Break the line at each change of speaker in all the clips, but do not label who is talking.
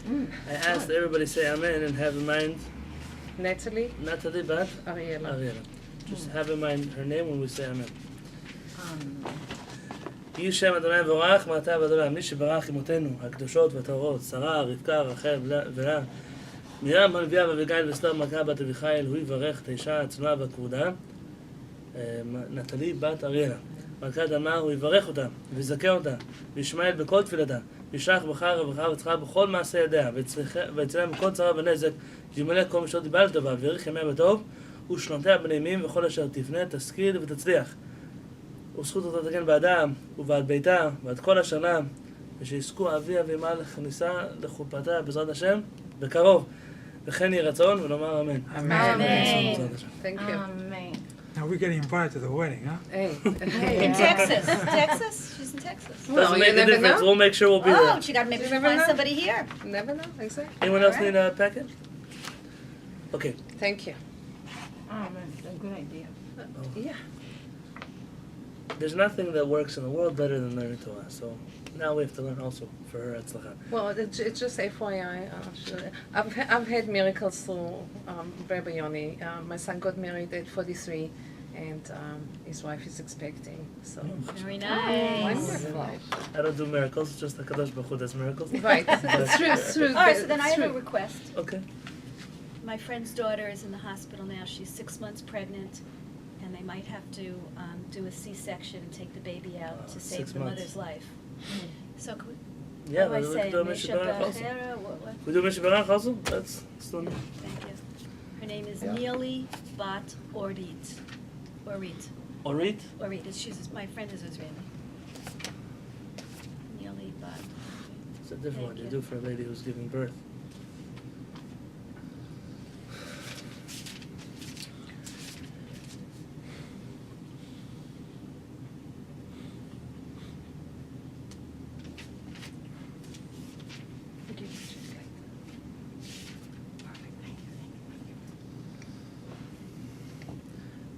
I asked everybody say amen and have in mind
Natalie
but
Ariela.
Ariela. Just have in mind her name when we say amen. יהי שם אדוני מבורך מעתה ועד עולם. מי שברך אמותינו הקדושות והטהורות, שרה, רבקה, רחל ולאה, מרים הנביאה ואביגיל ואסתר מלכה בת אביחיל, הוא יברך את האישה הצנועה והכבודה, נטלי בת אריאלה. מלכת דמר, הוא יברך אותה ויזכה אותה וישמע בכל תפילתה, וישלח ברכה רווחה וצלחה בכל מעשה ידיה, ויצילם בכל צרה ונזק, וימלא כל משעות דיבה לטובה, ויאריך ימיה בטוב, ושנותיה בנעימים, וכל אשר תפנה תשכיל ותצליח. וזכות אותה תגן בעדה ובעד ביתה ועד כל השנה, ושיזכו אביה ואמה לכניסה לחופתה בעזרת השם בקרוב. וכן יהי רצון ונאמר אמן.
Amen. Thank you.
Amen.
Now we're getting invited to the wedding, huh?
Hey.
In Texas. Texas? She's in Texas.
Well,
Doesn't
you
make a
never
difference.
know.
We'll make sure we'll be
Oh,
there.
she got to maybe
You never
find
know.
somebody here.
Never know, exactly.
Anyone else
Alright.
need a packet? Okay.
Thank you.
Oh, that's a good idea.
Yeah.
There's nothing that works in the world better than learning Torah. So now we have to learn also for her atzlacha.
Well, it's just FYI. I've had miracles through Rabbi Yoni. My son got married at 43, and his wife is expecting. So
Very nice.
wonderful.
I don't do miracles, just HaKadosh Baruch Hu does miracles.
Right. through
All right, so then I have a request.
Okay.
My friend's daughter is in the hospital now. She's 6 months pregnant, and they might have to do a C-section and take the baby out to save
6
the
months.
mother's life. So could
Yeah,
what do I
we
say?
could do a
Misha
Mishabach also.
Bachera? What?
We do Mishabach also? That's still new.
Thank you. Her name is Neely Bat Orit. Orit.
Orit?
Orit. She's my friend is Israeli. Neely Bat.
It's a different
Thank
one. You
you.
do for a lady who's giving birth.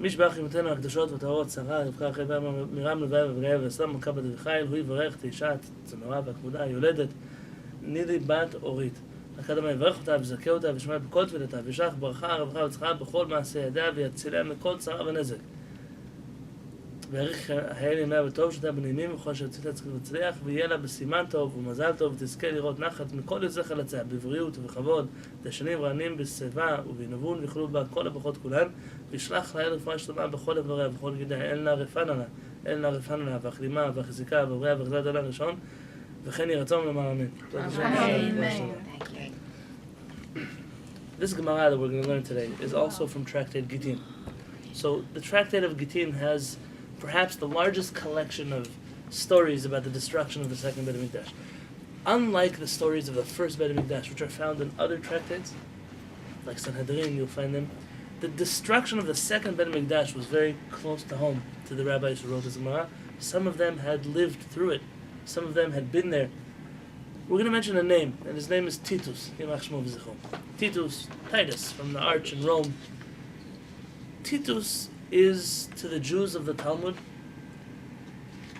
מי שברך אמותינו הקדושות והטהורות, שרה, רבקה, רחל מרים נביאה ואביגיל ואסתר מלכה בת אביחיל, הוא יברך את האישה הצנועה והכבודה היולדת, נילי בת אורית. מלכת דמר יברך אותה ויזכה אותה וישמע בכל תפילתה, וישלח ברכה רווחה וצלחה בכל מעשה ידיה, ויציליה מכל צרה ונזק. ויאריך חיי ימיה בטוב, שתהיה בנעימים וכל אשר תציליה תשכיל ותצליח, ויהיה לה בסימן טוב ומזל טוב, ותזכה לראות נחת מכל יוצאי חלציה, בבריאות ובכבוד, דשנים רענים בשיבה ובענוון, ויאכלו בה כל הברכות כולן, וישלח לה רפואה שלמה בכל איבריה ובכל גידיה, אין לה רפנה לה, והחלימה והחזיקה והבריאה והחזרת עולם ראשון, וכן יהי רצון ונאמר אמן.
Amen. Thank you.
This Gemara that we're going to learn today is also from Tractate Gittin. So the Tractate of Gittin has perhaps the largest collection of stories about the destruction of the second Beit HaMikdash. Unlike the stories of the first Beit HaMikdash, which are found in other tractates, like Sanhedrin, you'll find them, the destruction of the second Beit HaMikdash was very close to home to the rabbis who wrote this Gemara. Some of them had lived through it. Some of them had been there. We're going to mention a name, and his name is Titus. Titus, Titus, from the Arch in Rome. Titus is to the Jews of the Talmud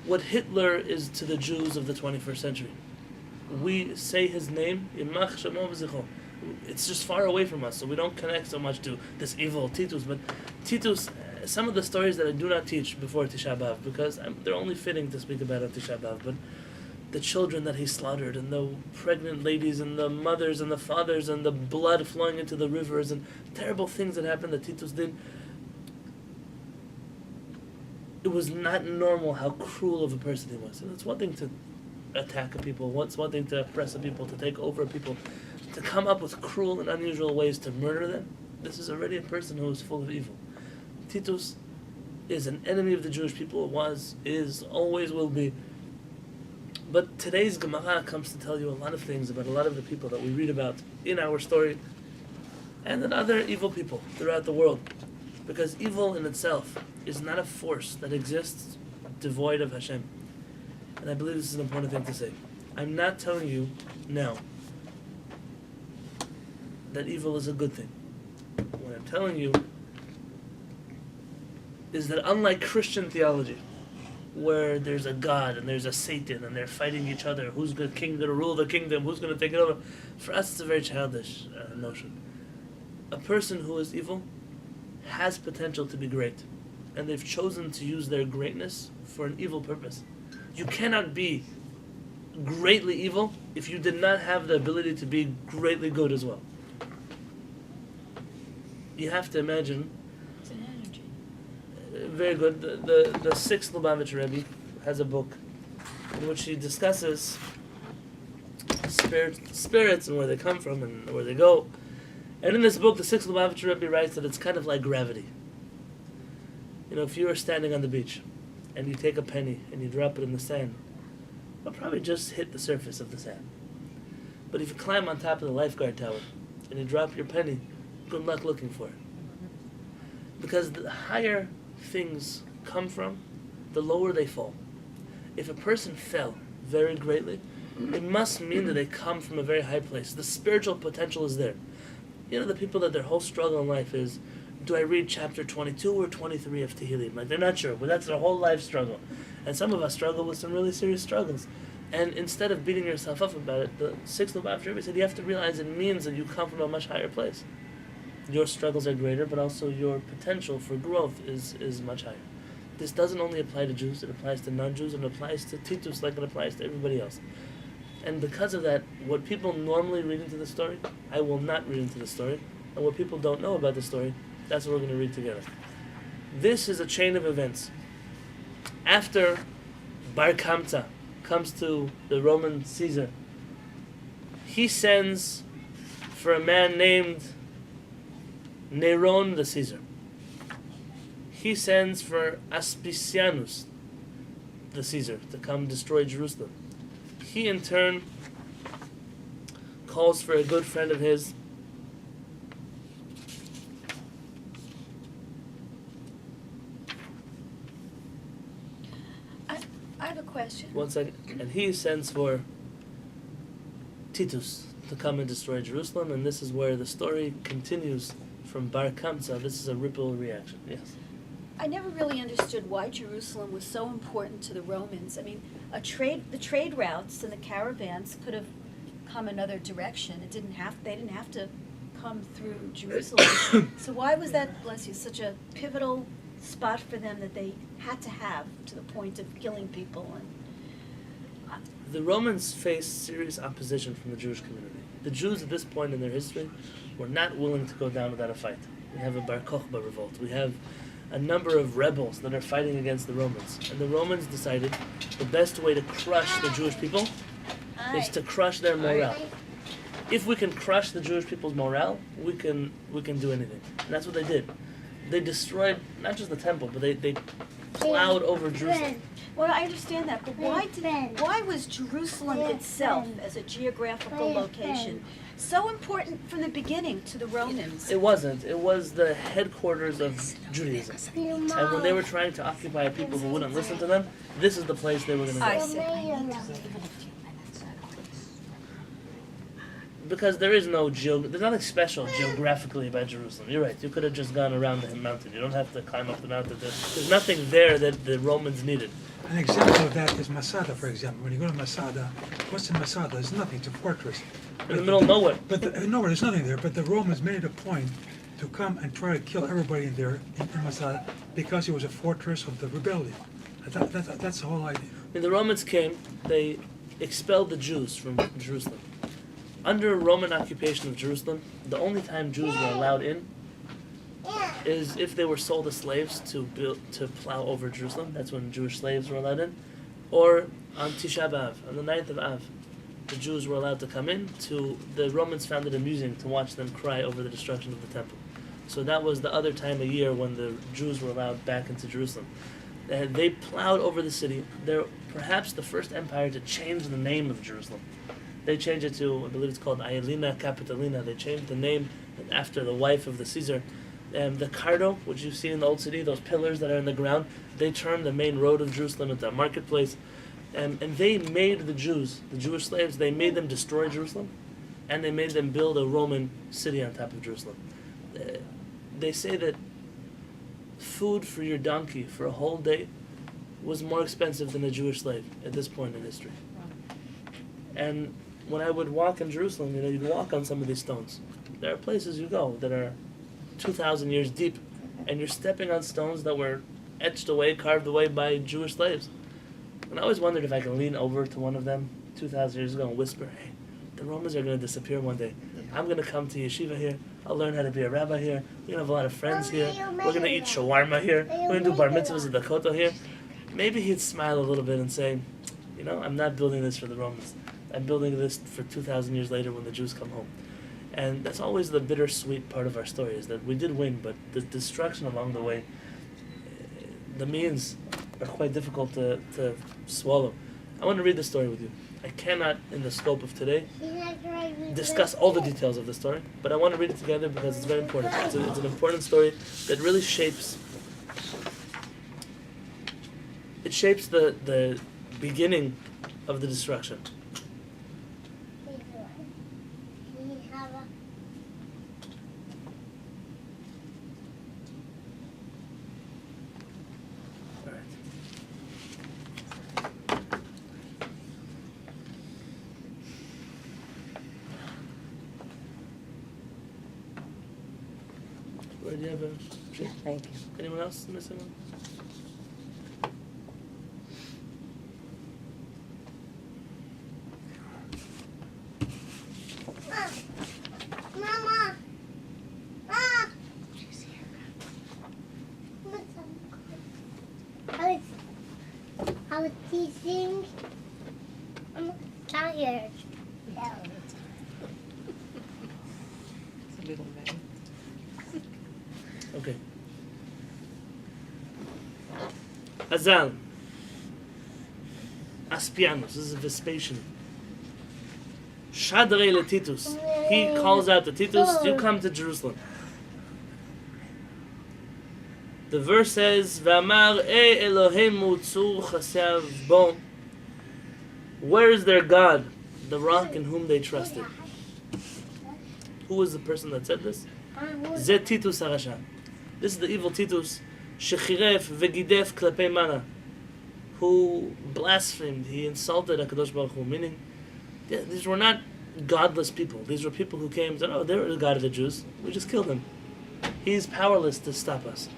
what Hitler is to the Jews of the 21st century. We say his name, it's just far away from us, so we don't connect so much to this evil Titus. But Titus, some of the stories that I do not teach before Tisha B'Av, because they're only fitting to speak about on Tisha B'Av, but the children that he slaughtered, and the pregnant ladies, and the mothers, and the fathers, and the blood flowing into the rivers, and terrible things that happened that Titus did. It was not normal how cruel of a person he was. And it's one thing to attack a people, it's one thing to oppress a people, to take over a people, to come up with cruel and unusual ways to murder them. This is already a person who is full of evil. Titus is an enemy of the Jewish people, was, is, always will be. But today's Gemara comes to tell you a lot of things about a lot of the people that we read about in our story and in other evil people throughout the world. Because evil in itself is not a force that exists devoid of Hashem. And I believe this is an important thing to say. I'm not telling you now that evil is a good thing. What I'm telling you is that unlike Christian theology, where there's a god and there's a Satan and they're fighting each other. Who's the king going to rule the kingdom? Who's going to take it over? For us, it's a very childish notion. A person who is evil has potential to be great, and they've chosen to use their greatness for an evil purpose. You cannot be greatly evil if you did not have the ability to be greatly good as well. You have to imagine.
It's an energy.
Very good. The sixth Lubavitcher Rebbe has a book in which he discusses spirits and where they come from and where they go. And in this book, the sixth Lubavitcher Rebbe writes that it's kind of like gravity. You know, if you are standing on the beach and you take a penny and you drop it in the sand, it'll probably just hit the surface of the sand. But if you climb on top of the lifeguard tower and you drop your penny, good luck looking for it. Because the higher things come from, the lower they fall. If a person fell very greatly, it must mean that they come from a very high place. The spiritual potential is there. You know, the people that their whole struggle in life is, do I read chapter 22 or 23 of Tehillim? Like, they're not sure, but that's their whole life struggle. And some of us struggle with some really serious struggles. And instead of beating yourself up about it, the sixth Lubavitcher Rebbe said you have to realize it means that you come from a much higher place. Your struggles are greater, but also your potential for growth is much higher. This doesn't only apply to Jews, it applies to non-Jews, and it applies to Titus like it applies to everybody else. And because of that, what people normally read into the story, I will not read into the story. And what people don't know about the story, that's what we're going to read together. This is a chain of events. After Bar Kamta comes to the Roman Caesar, he sends for a man named Neron the Caesar. He sends for Aspicianus the Caesar to come destroy Jerusalem. He in turn calls for a good friend of his,
I have a question.
one second, and he sends for Titus to come and destroy Jerusalem, and this is where the story continues from Bar Kamsa. This is a ripple reaction. Yes.
I never really understood why Jerusalem was so important to the Romans. I mean, the trade routes and the caravans could have come another direction. They didn't have to come through Jerusalem. So why was that, bless you, such a pivotal spot for them that they had to have to the point of killing people? And
The Romans faced serious opposition from the Jewish community. The Jews at this point in their history were not willing to go down without a fight. We have a Bar Kokhba revolt. We have a number of rebels that are fighting against the Romans. And the Romans decided the best way to crush the Jewish people is to crush their morale. If we can crush the Jewish people's morale, we can do anything. And that's what they did. They destroyed not just the temple, but they plowed over Jerusalem.
well, I understand that, but why was Jerusalem itself, as a geographical location, so important from the beginning to the Romans?
It wasn't. It was the headquarters of Judaism. And when they were trying to occupy people who wouldn't listen to them, this is the place they were going to go.
I see.
Because there is no there's nothing special geographically about Jerusalem. You're right. You could have just gone around the mountain. You don't have to climb up the mountain. There's nothing there that the Romans needed.
An example of that is Masada, for example. When you go to Masada, what's in Masada? There's nothing. It's a fortress.
In the middle of nowhere.
But nowhere, there's nothing there. But the Romans made it a point to come and try to kill everybody in there in Masada because it was a fortress of the rebellion. That's the whole idea.
When the Romans came, they expelled the Jews from Jerusalem. Under Roman occupation of Jerusalem, the only time Jews were allowed in is if they were sold as slaves to plow over Jerusalem. That's when Jewish slaves were allowed in. Or on Tisha B'Av, on the 9th of Av, the Jews were allowed to come in. The Romans found it amusing to watch them cry over the destruction of the temple. So that was the other time of year when the Jews were allowed back into Jerusalem. They plowed over the city. They're perhaps the first empire to change the name of Jerusalem. They changed it to, I believe it's called Aelina Capitolina. They changed the name after the wife of the Caesar. The Cardo, which you see in the old city, those pillars that are in the ground, they turned the main road of Jerusalem into a marketplace. And they made the Jews, the Jewish slaves, they made them destroy Jerusalem, and they made them build a Roman city on top of Jerusalem. They say that food for your donkey for a whole day was more expensive than a Jewish slave at this point in history. And when I would walk in Jerusalem, you'd walk on some of these stones. There are places you go that are 2,000 years deep, and you're stepping on stones that were etched away, carved away by Jewish slaves. And I always wondered if I could lean over to one of them 2,000 years ago and whisper, hey, the Romans are going to disappear one day. I'm going to come to yeshiva here. I'll learn how to be a rabbi here. We're going to have a lot of friends here. We're going to eat shawarma here. We're going to do bar mitzvahs at the kotel here. Maybe he'd smile a little bit and say, I'm not building this for the Romans. I'm building this for 2,000 years later when the Jews come home. And that's always the bittersweet part of our story, is that we did win, but the destruction along the way, the means are quite difficult to swallow. I want to read the story with you. I cannot, in the scope of today, discuss all the details of the story, but I want to read it together because it's very important. It's an important story that really shapes the beginning of the destruction. Do you have a
Thank you.
anyone else missing one?
Mama! I was teaching. I'm tired.
It's a little man.
Okay. Azal. Aspianus. This is Vespasian. Shadrei le Titus. He calls out to Titus, you come to Jerusalem. The verse says, V'amar Elohemu tzur chasev bo. Where is their God, the rock in whom they trusted? Who was the person that said this? Zet Titus HaRasha. This is the evil Titus, shechiref vegidef klepei mana, who blasphemed, he insulted HaKadosh Baruch Hu, meaning these were not godless people. These were people who came and said, they were the God of the Jews. We just killed him. He's powerless to stop us.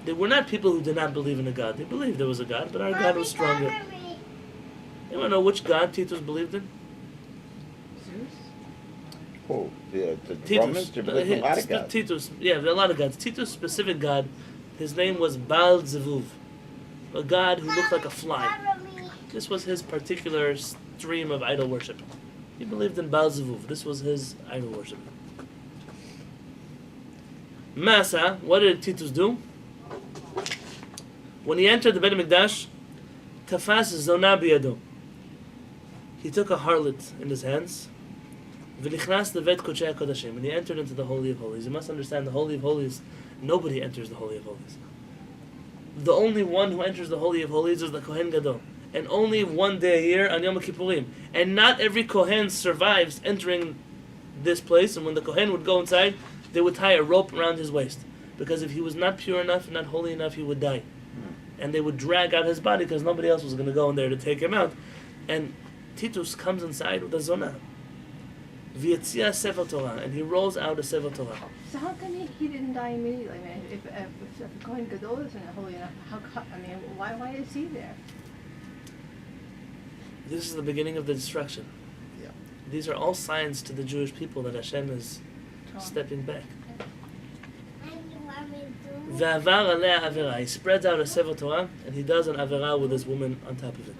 They were not people who did not believe in a God. They believed there was a God, but our God was stronger. You want to know which God Titus believed in?
Oh, the
Titus.
Romans, they believed in a lot of gods.
Titus, yeah, there are a lot of gods. Titus' specific God, his name was Baal Zevuv, a god who looked like a fly. This was his particular stream of idol worship. He believed in Baal Zevuv. This was his idol worship. Masa, what did Titus do? When he entered the Beit HaMikdash, Tafas Zona biyado. He took a harlot in his hands. V'nichnas levet kodshei HaKodashim. And he entered into the Holy of Holies. You must understand, the Holy of Holies, nobody enters the Holy of Holies. The only one who enters the Holy of Holies is the Kohen Gadol. And only one day a year on Yom Kippurim. And not every Kohen survives entering this place. And when the Kohen would go inside, they would tie a rope around his waist. Because if he was not pure enough and not holy enough, he would die. And they would drag out his body because nobody else was going to go in there to take him out. And Titus comes inside with a zonah. V'yetzia Sefer Torah. And he rolls out a Sefer Torah.
So how come he didn't die immediately? I mean, if Kohen Gadol isn't holy enough, why is he there?
This is the beginning of the destruction.
Yeah.
These are all signs to the Jewish people that Hashem is stepping back. Ve'avar aleh avera. He spreads out a Sefer Torah and he does an avera with this woman on top of it.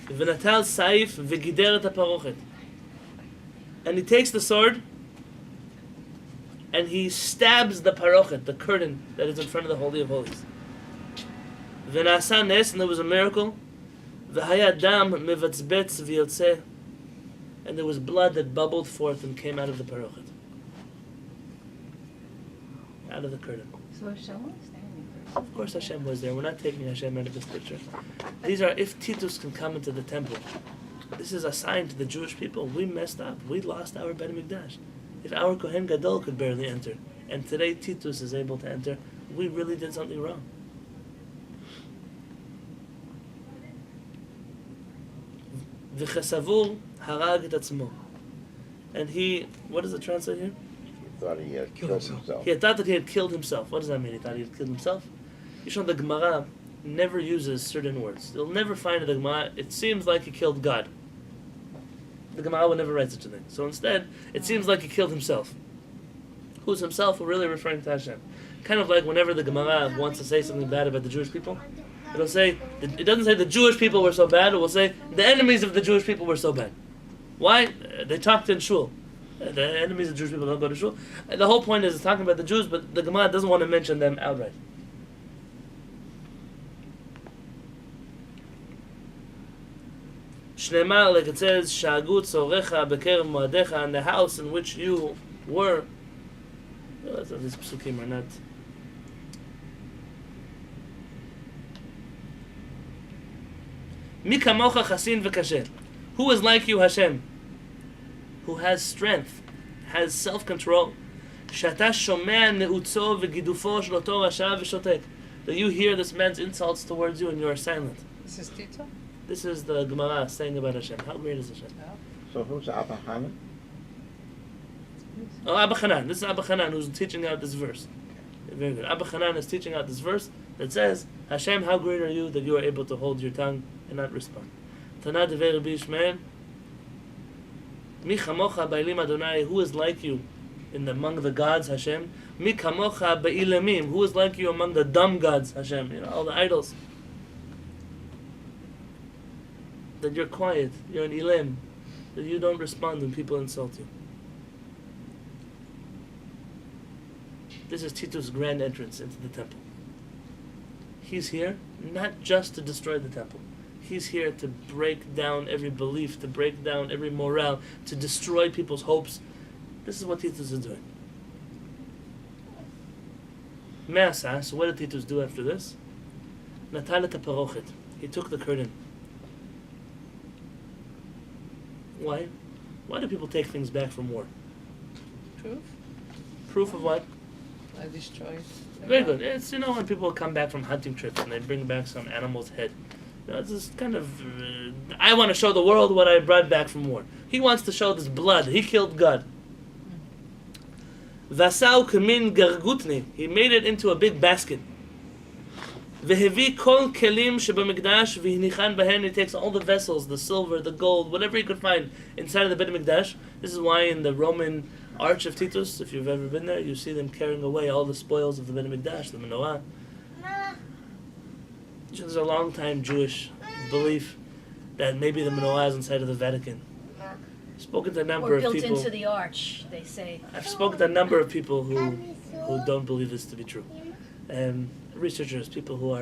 V'natal saif v'gider et haparochet. And he takes the sword and he stabs the parochet, the curtain that is in front of the Holy of Holies. V'nasa nes, and there was a miracle. V'haya dam mevatzbetz v'yotzeh. And there was blood that bubbled forth and came out of the parochet. Out of the curtain.
So Hashem was standing there.
Of course Hashem was there. We're not taking Hashem out of this picture. These are, if Titus can come into the temple, this is a sign to the Jewish people. We messed up. We lost our Beit HaMikdash. If our Kohen Gadol could barely enter, and today Titus is able to enter, we really did something wrong. V'chesavur harag et atzmo. And he, what does it translate here?
He thought he had
Killed
killed
himself.
himself.
He thought that he had killed himself. What does that mean? He thought he had killed himself? You show the Gemara never uses certain words. You'll never find in the Gemara, it seems like he killed God. The Gemara would never write such a thing. So instead, it seems like he killed himself. Who's himself? We're really referring to Hashem. Kind of like whenever the Gemara wants to say something bad about the Jewish people, it'll say, it doesn't say the Jewish people were so bad, it will say the enemies of the Jewish people were so bad. Why? They talked in shul. The enemies of Jewish people don't go to shul. The whole point is it's talking about the Jews, but the Gemara doesn't want to mention them outright. Shneimar, like it says, Shagut Sorecha Beker Moadecha, and the house in which you were. Well, these psukim are not. Mi kamocha chasin v'kasher. Who is like you, Hashem? Who has strength, has self-control. Shata shomea neutzo v'gidufo shel oto rasha v'shotek. That you hear this man's insults towards you and you are silent.
This is Tito?
This is the Gemara saying about Hashem. How great is Hashem?
So who's Abba Hanan?
Oh, Abba Hanan. This is Abba Hanan who's teaching out this verse. Very good. Abba Hanan is teaching out this verse that says, Hashem, how great are you that you are able to hold your tongue and not respond. Tana devei Rabbi Yishmael, Mi chamocha ba'ilim Adonai, who is like you among the gods, Hashem? Mi kamocha ba'ilamim, who is like you among the dumb gods, Hashem? You know, all the idols. That you're quiet, you're an ilim, that you don't respond when people insult you. This is Tito's grand entrance into the temple. He's here not just to destroy the temple. He's here to break down every belief, to break down every morale, to destroy people's hopes. This is what Titus is doing. Me'asa, so what did Titus do after this? Natal et haparochet. He took the curtain. Why? Why do people take things back from war?
Proof?
Proof of what?
I destroyed.
Very good. It's, you know, when people come back from hunting trips and they bring back some animal's head. You know, it's this kind of, I want to show the world what I brought back from war. He wants to show this blood. He killed God. Vasau kamin gargutni. He made it into a big basket. Vehevi kol kelim shebamikdash v'hinichan bahen. He takes all the vessels, the silver, the gold, whatever he could find inside of the Beit HaMikdash. This is why in the Roman Arch of Titus, if you've ever been there, you see them carrying away all the spoils of the Beit HaMikdash, the menorah. There's a long time Jewish belief that maybe the menorah is inside of the Vatican. I've spoken to a number
Or
of
built
people.
into the arch, they say.
I've spoken to a number of people who don't believe this to be true. Researchers, people who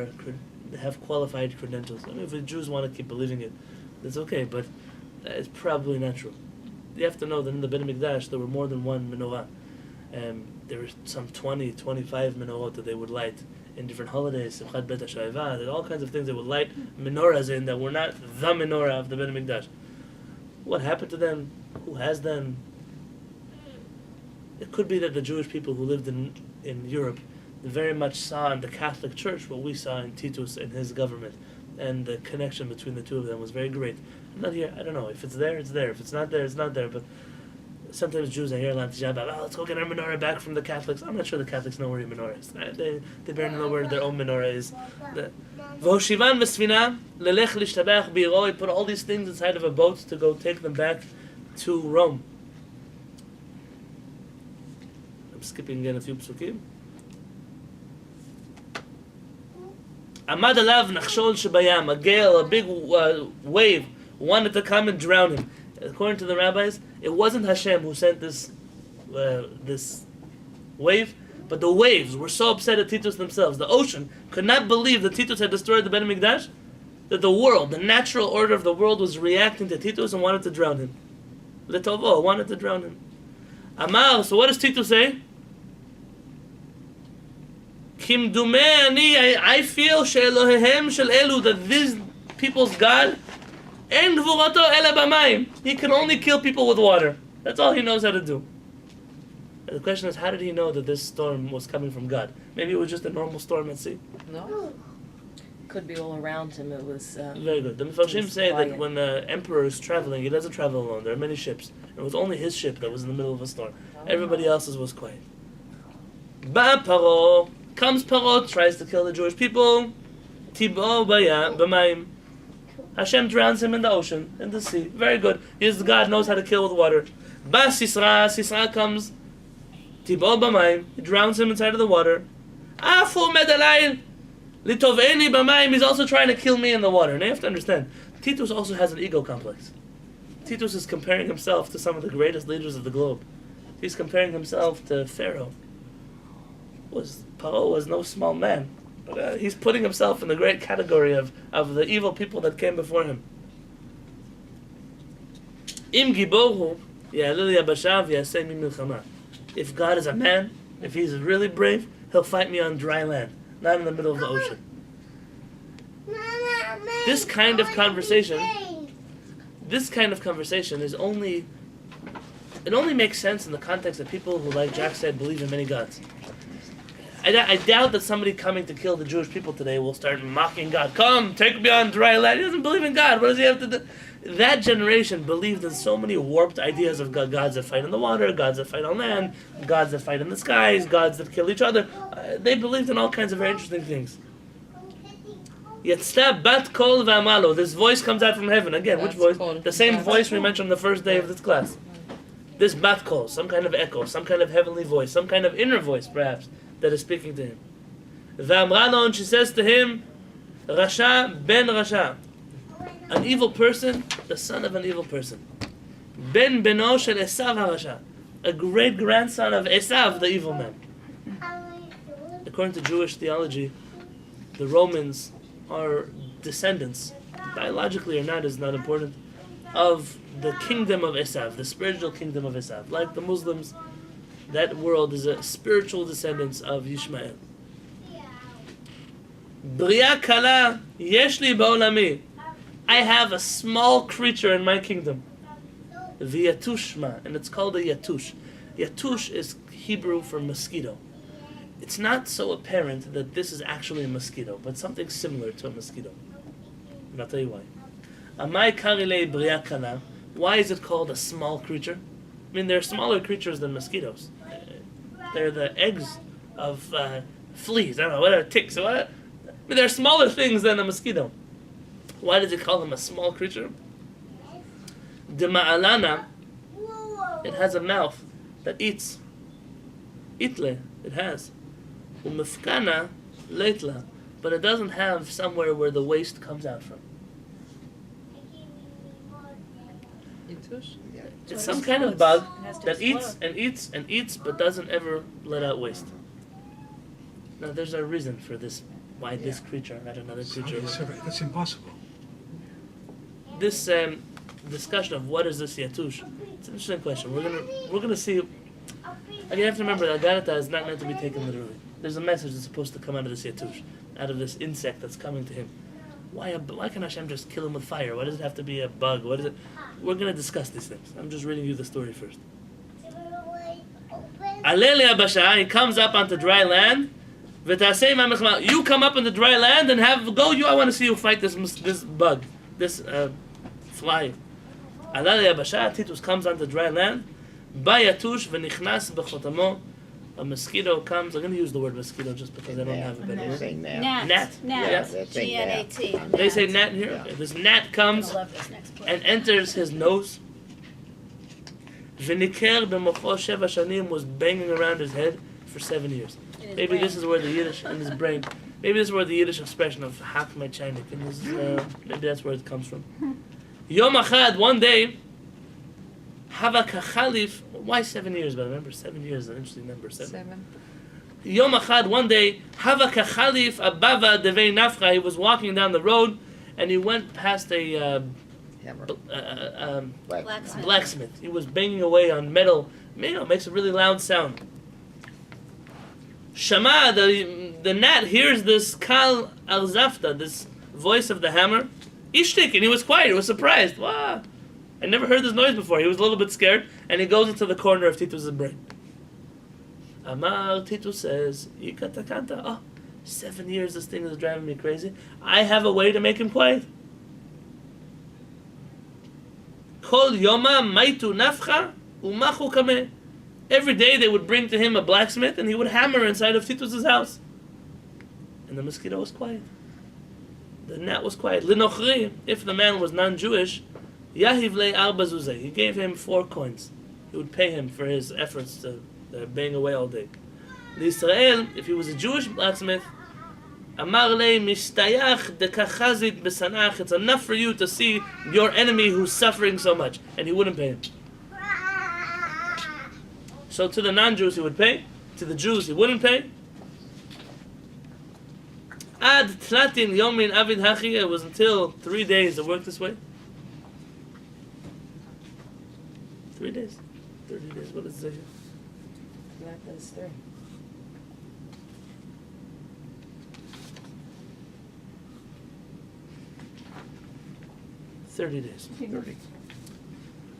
have qualified credentials. I mean, if the Jews want to keep believing it, that's okay, but it's probably not true. You have to know that in the Beit HaMikdash there were more than one menorah. There were some 20, 25 menorot that they would light in different holidays, Simchat Bet HaShoeva, there's all kinds of things they would light menorahs in that were not the menorah of the Beit HaMikdash. What happened to them? Who has them? It could be that the Jewish people who lived in Europe very much saw in the Catholic Church what we saw in Titus and his government, and the connection between the two of them was very great. Not here, I don't know. If it's there, it's there. If it's not there, it's not there. But sometimes Jews, I hear a lot about, let's go get our menorah back from the Catholics. I'm not sure the Catholics know where your menorah is. They barely know where their own menorah is. V'hoshivan v'sfina lelech lishtabach b'iro. He put all these things inside of a boat to go take them back to Rome. I'm skipping again a few psukim. Amad alav nachshol shebayam. A gale, a big wave, wanted to come and drown him. According to the rabbis, it wasn't Hashem who sent this wave, but the waves were so upset at Titus themselves. The ocean could not believe that Titus had destroyed the Beit HaMikdash, that the world, the natural order of the world, was reacting to Titus and wanted to drown him. Letovo wanted to drown him. Amar, so what does Titus say? Kim dumeni, I feel she'elohehem shel elu, that this people's God, en gvurato ele b'mayim, he can only kill people with water. That's all he knows how to do. And the question is, how did he know that this storm was coming from God? Maybe it was just a normal storm at sea.
No?
could be all around him. It was.
Very good. The Mefarshim
was
say that
quiet.
when the emperor is traveling, he doesn't travel alone. There are many ships. It was only his ship that was in the middle of a storm. Everybody else's was quiet. Ba Paro. Comes Paro, tries to kill the Jewish people. Tibo Baya B'mayim. Hashem drowns him in the ocean, in the sea. Very good. His God knows how to kill with water. Ba Sisra. Sisra comes. Tibo B'mayim. He drowns him inside of the water. Afu Medalayil. Litoveni B'mayim. He's also trying to kill me in the water. Now you have to understand, Titus also has an ego complex. Titus is comparing himself to some of the greatest leaders of the globe. He's comparing himself to Pharaoh. Paro was no small man. But he's putting himself in the great category of the evil people that came before him. Im giborhu ya'alil yabasha v'yaseh mi milchama. If God is a man, if he's really brave, he'll fight me on dry land, not in the middle of the ocean. This kind of conversation is only makes sense in the context of people who, like Jack said, believe in many gods. I doubt that somebody coming to kill the Jewish people today will start mocking God. Come, take me on dry land. He doesn't believe in God. What does he have to do? That generation believed in so many warped ideas of gods that fight in the water, gods that fight on land, gods that fight in the skies, gods that kill each other. They believed in all kinds of very interesting things. Yetzta bat kol v'amalo. This voice comes out from heaven. Again, which voice? The same voice we mentioned the first day of this class. This bat kol, some kind of echo, some kind of heavenly voice, some kind of inner voice, perhaps, that is speaking to him. V'amralo, and she says to him, Rasha ben Rasha, an evil person, the son of an evil person. Ben beno shel Esav HaRasha, a great grandson of Esav, the evil man. According to Jewish theology, the Romans are descendants, biologically or not is not important, of the kingdom of Esav, the spiritual kingdom of Esav. Like the Muslims, that world is a spiritual descendants of Yishmael. Bria kala yeshli ba'olami. I have a small creature in my kingdom. V'yatushma, and it's called a yatush. Yatush is Hebrew for mosquito. It's not so apparent that this is actually a mosquito, but something similar to a mosquito. And I'll tell you why. Amai karile bria kala. Why is it called a small creature? I mean, they're smaller creatures than mosquitoes. They're the eggs of fleas. I don't know, what are ticks? What? I mean, they're smaller things than a mosquito. Why does it call them a small creature? Dema'alana, it has a mouth that eats. Itle, it has. Umifkana, leitla, but it doesn't have somewhere where the waste comes out from. It's some kind of bug that eats and eats and eats, but doesn't ever let out waste. Now, there's a reason for this. Why this creature, not another creature?
That's impossible.
This discussion of what is this yatush, it's an interesting question. We're gonna see. Again, you have to remember that Aggadeta is not meant to be taken literally. There's a message that's supposed to come out of this yatush, out of this insect that's coming to him. Why can Hashem just kill him with fire? Why does it have to be a bug? What is it? We're going to discuss these things. I'm just reading you the story first. Aleli Abasha, he comes up onto dry land. You come up on the dry land and go. I want to see you fight this bug, this fly. Aleli Abasha, Titus comes onto dry land. Bayatush v'nichnas b'chotamo. A mosquito comes. I'm going to use the word mosquito just because I don't have a better
They
word.
say gnat.
Gnat.
Yeah.
They say
G-N-A-T.
They say gnat here. Okay. This gnat comes
I love this next part.
and enters his nose. V'niker b'mocho sheva shanim, was banging around his head for 7 years.
In his
Maybe
brain.
this is where the Yiddish, in his brain, maybe this is where the Yiddish expression of hak my chainik, and this is, maybe that's where it comes from. Yom Achad, one day, Hava kachalif. Why 7 years? But I remember 7 years is an interesting number. Seven. Yom Achad, one day, Hava kachalif abava devei nafcha. He was walking down the road, and he went past a
Hammer.
Blacksmith.
blacksmith. He was banging away on metal. Makes a really loud sound. Shama, the gnat hears this kal al zafta, this voice of the hammer. Ishtik, and he was quiet. He was surprised. Wow. I never heard this noise before. He was a little bit scared, and he goes into the corner of Titus's brain. Amar, Titus says, Ikatakanta. Oh, 7 years this thing is driving me crazy. I have a way to make him quiet. Kol yoma maitu nafcha umachu kameh. Every day they would bring to him a blacksmith and he would hammer inside of Titus's house. And the mosquito was quiet. The gnat was quiet. Linochri, if the man was non-Jewish, yahiv le arba zuzeh. He gave him 4 coins. He would pay him for his efforts to bang away all day. L'Israel, if he was a Jewish blacksmith, amar le mishtayach dekachazit besanach. It's enough for you to see your enemy who's suffering so much. And he wouldn't pay him. So to the non-Jews he would pay. To the Jews he wouldn't pay. Ad tlatin yomin avid hachi. It was until 3 days it worked this way. 3 days. 30 days. What does it say here?
Not those 3.
30 days.
30.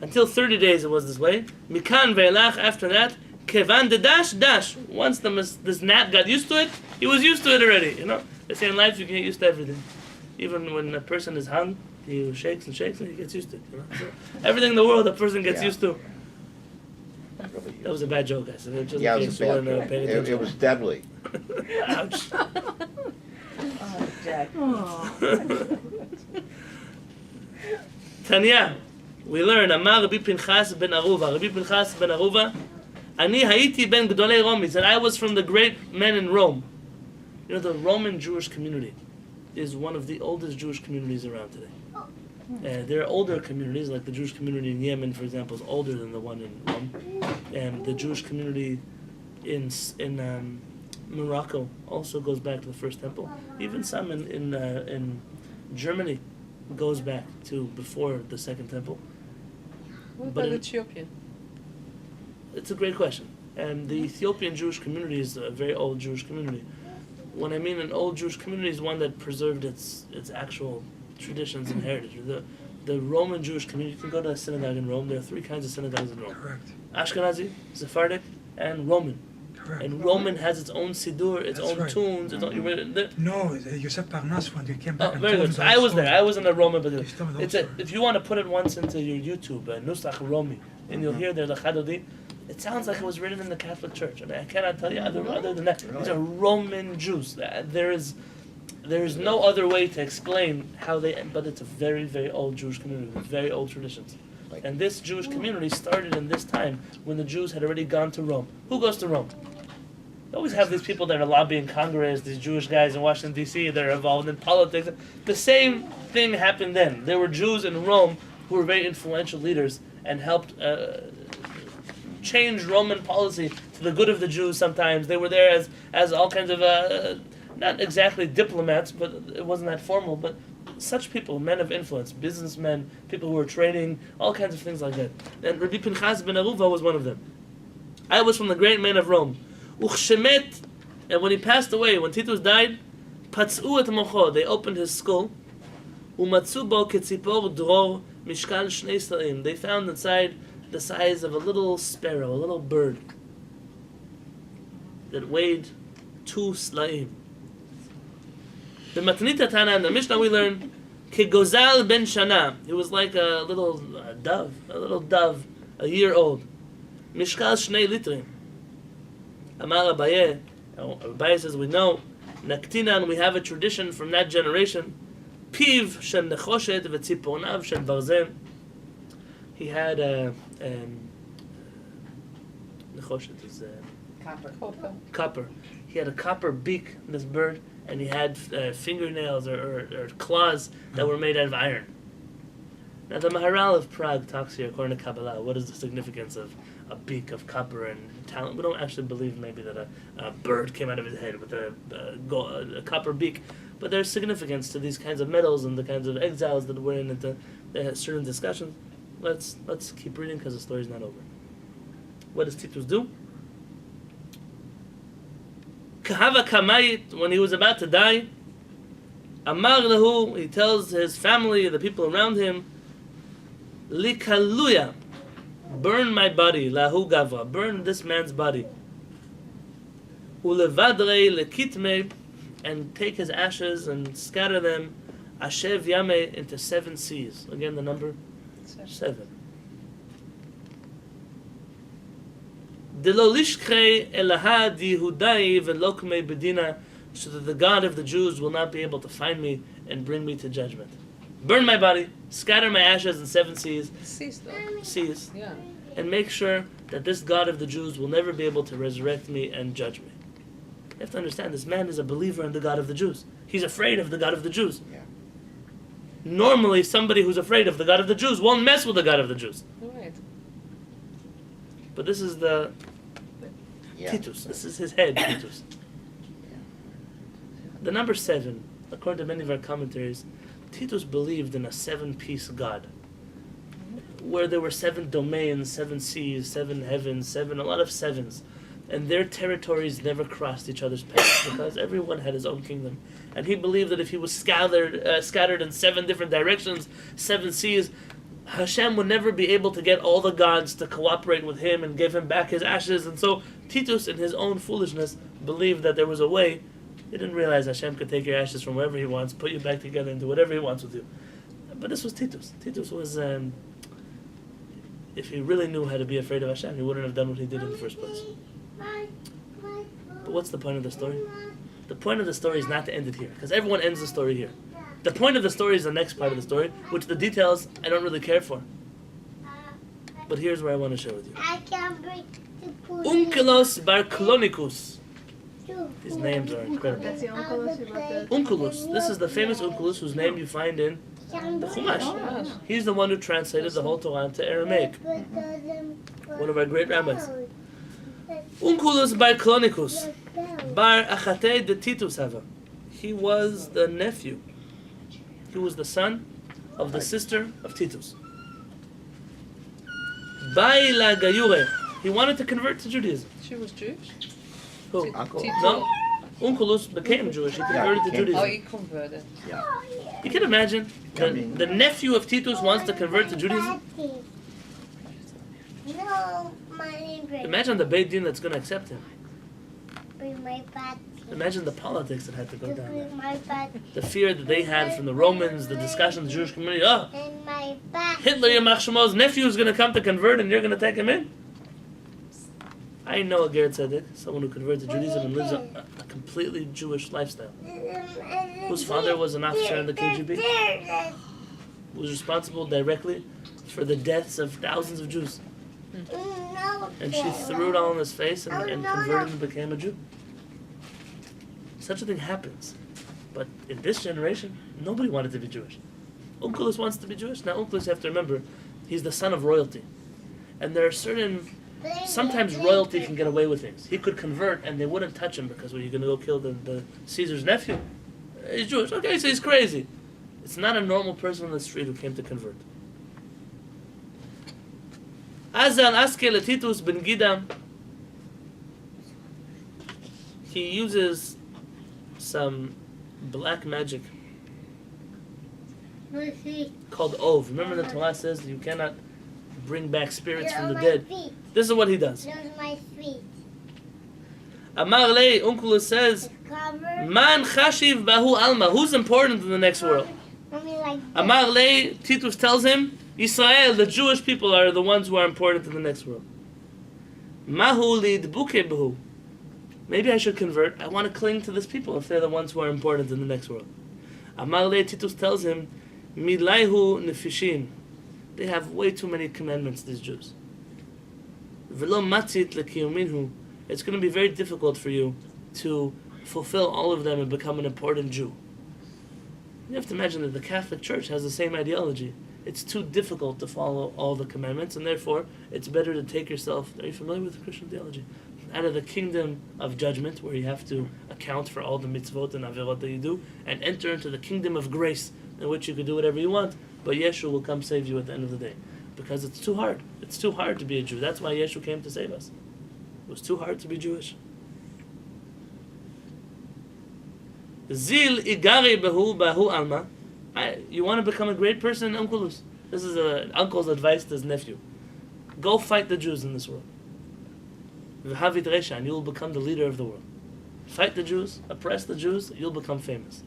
Until 30 days it was this way. Mikan ve'elach, after that, kevan de dash. Once this gnat got used to it, he was used to it already, you know. They say in life you can get used to everything. Even when a person is hung, he shakes and shakes and he gets used to it, you know. So everything in the world a person gets
Yeah.
used to. That was a bad joke, guys. Just
Yeah,
in
it was
case
a
you
bad
weren't,
joke.
paying
It
attention.
was deadly.
Ouch.
Oh, Jack.
Tanya, we learn, Amar Rabbi Pinchas ben Aruva. Rabbi Pinchas ben Aruva, Ani Haiti ben Gdolei Rom. He said, I was from the great men in Rome. You know, the Roman Jewish community is one of the oldest Jewish communities around today. There are older communities, like the Jewish community in Yemen, for example, is older than the one in Rome. And the Jewish community in Morocco also goes back to the first temple. Even some in Germany goes back to before the second temple.
What
But
about
in-
Ethiopia?
It's a great question. And the Ethiopian Jewish community is a very old Jewish community. When I mean an old Jewish community is one that preserved its actual traditions and heritage. The Roman Jewish community, you can go to a synagogue in Rome. There are 3 kinds of synagogues in Rome.
Correct.
Ashkenazi, Sephardic, and Roman.
Correct.
And Roman has its own siddur, its
That's
own
right.
tunes, its own...
No, Yosef Parnas, when you came back
Oh,
and
very
told
good.
me
I
that
was there.
story.
I was in the Roman, but
You told me that
it's a,
story.
if you want to put it once into your YouTube, Nusach Romi, and you'll hear there the Chadodi, it sounds like it was written in the Catholic Church. I mean, I cannot tell you other than that. These are Roman Jews. There is no other way to explain how they. But it's a very, very old Jewish community with very old traditions.
Like-
And this Jewish community started in this time when the Jews had already gone to Rome. Who goes to Rome? You always have these people that are lobbying Congress, these Jewish guys in Washington, D.C., that are involved in politics. The same thing happened then. There were Jews in Rome who were very influential leaders and helped change Roman policy to the good of the Jews sometimes. They were there as all kinds of, not exactly diplomats, but it wasn't that formal, but such people, men of influence, businessmen, people who were trading, all kinds of things like that. And Rabbi Pinchas ben Aruva was one of them. I was from the great men of Rome. Uchshemet, and when he passed away, when Titus died, patz'u et mocho, they opened his skull. Umatzu bo ketzipor dror mishkal shnei slaim. They found inside the size of a little sparrow, a little bird, that weighed 2 slaim. The Matnita Tana in the Mishnah we learn, Kegozal ben Shana. He was like a little dove, a year old. Mishkal shnei litrim. Amar Abaye, Abaye says we know, Naktinan, we have a tradition from that generation. Piv shel nechoshet v'tziponav shel barzen. He had nechoshet is copper. He had a copper beak, this bird, and he had fingernails or claws that were made out of iron. Now the Maharal of Prague talks here, according to Kabbalah, what is the significance of a beak of copper and talent? We don't actually believe maybe that a bird came out of his head with a copper beak, but there's significance to these kinds of metals and the kinds of exiles that were in into certain discussions. Let's keep reading because the story's not over. What does Titus do? Kahava Kamayit, when he was about to die, Amar Lahu, he tells his family, the people around him, Likaluya, burn my body, Lahu Gavra, burn this man's body. Ulevadrei lekitme, and take his ashes and scatter them, Ashev Yame, into 7 seas. Again, the number 7. Delo lishkei elaha di Hudai velokme bedina, so that the God of the Jews will not be able to find me and bring me to judgment. Burn my body, scatter my ashes in 7 seas, seas,
Yeah.
and make sure that this God of the Jews will never be able to resurrect me and judge me. You have to understand, this man is a believer in the God of the Jews. He's afraid of the God of the Jews.
Yeah.
Normally, somebody who's afraid of the God of the Jews won't mess with the God of the Jews.
Right.
But this is the
Yeah.
Titus. This is his head, Titus. The number 7, according to many of our commentaries, Titus believed in a 7-piece God, where there were 7 domains, 7 seas, 7 heavens, a lot of 7s, and their territories never crossed each other's paths because everyone had his own kingdom. And he believed that if he was scattered in 7 different directions, 7 seas, Hashem would never be able to get all the gods to cooperate with him and give him back his ashes. And so Titus, in his own foolishness, believed that there was a way. He didn't realize Hashem could take your ashes from wherever he wants, put you back together, and do whatever he wants with you. But this was Titus. Titus was, if he really knew how to be afraid of Hashem, he wouldn't have done what he did in the first place. But what's the point of the story? The point of the story is not to end it here, because everyone ends the story here. The point of the story is the next part of the story, which the details I don't really care for. But here's where I want to share with you.
I can bring the food.
Unkelos bar Klonikus. These names are incredible.
That's the Onkelos who wrote the...
Unkelos. This is the famous Unkelos whose name you find in the Chumash. He's the one who translated the whole Torah into Aramaic. One of our great rabbis. Unkelos bar Klonikus. Bar Achatei de Titus Hava. He was the nephew. He was the son of the sister of Titus. Baila Gayure. He wanted to convert to Judaism.
She was Jewish?
Who?
Uncle.
No. Unkelus became Jewish. He converted to
he
Judaism.
Oh, he converted.
You can imagine the nephew of Titus wants to convert to Judaism.
No, my name is
Imagine the Beit Din that's going to accept him.
bring my bat.
Imagine the politics that had to go down there.
Bring my bat
The fear that they had from the Romans, the discussion of the Jewish community. Oh,
and my bat.
Hitler, Yamach Shemo's nephew is going to come to convert and you're going to take him in? I know a Ger Tzedek, someone who converted to Judaism and lives a completely Jewish lifestyle. Whose father was an officer in the KGB, who was responsible directly for the deaths of thousands of Jews. And she threw it all in his face and converted and became a Jew. Such a thing happens. But in this generation, nobody wanted to be Jewish. Unkelus wants to be Jewish. Now Unkelus, you have to remember, he's the son of royalty. And there are certain... Sometimes royalty can get away with things. He could convert and they wouldn't touch him because, well, you're going to go kill the Caesar's nephew. He's Jewish. Okay, so he's crazy. It's not a normal person on the street who came to convert. Azal Askel Titus ben Gidam. He uses some black magic called Ov. Remember the Torah says that you cannot bring back spirits from the dead. This is what he does.
Those my feet.
Amar Lei, Unkelus says,
Cover.
Man chashiv bahu alma. Who's important in the next world?
Mommy like
Amar Lei, Titus tells him, Israel, the Jewish people are the ones who are important in the next world. Mahu lidbuke bahu. Maybe I should convert. I want to cling to this people if they're the ones who are important in the next world. Amar Lei, Titus tells him, Midlaihu nefishin. They have way too many commandments, these Jews. V'lo matzit lekiyuminhu. It's going to be very difficult for you to fulfill all of them and become an important Jew. You have to imagine that the Catholic Church has the same ideology. It's too difficult to follow all the commandments, and therefore it's better to take yourself, are you familiar with the Christian theology? Out of the kingdom of judgment, where you have to account for all the mitzvot and averot that you do, and enter into the kingdom of grace, in which you can do whatever you want, but Yeshua will come save you at the end of the day. Because it's too hard. It's too hard to be a Jew. That's why Yeshua came to save us. It was too hard to be Jewish. Zil igari bahu alma. You want to become a great person, Unkelus? This is an uncle's advice to his nephew. Go fight the Jews in this world. V'havit resha, and you will become the leader of the world. Fight the Jews, oppress the Jews, you'll become famous.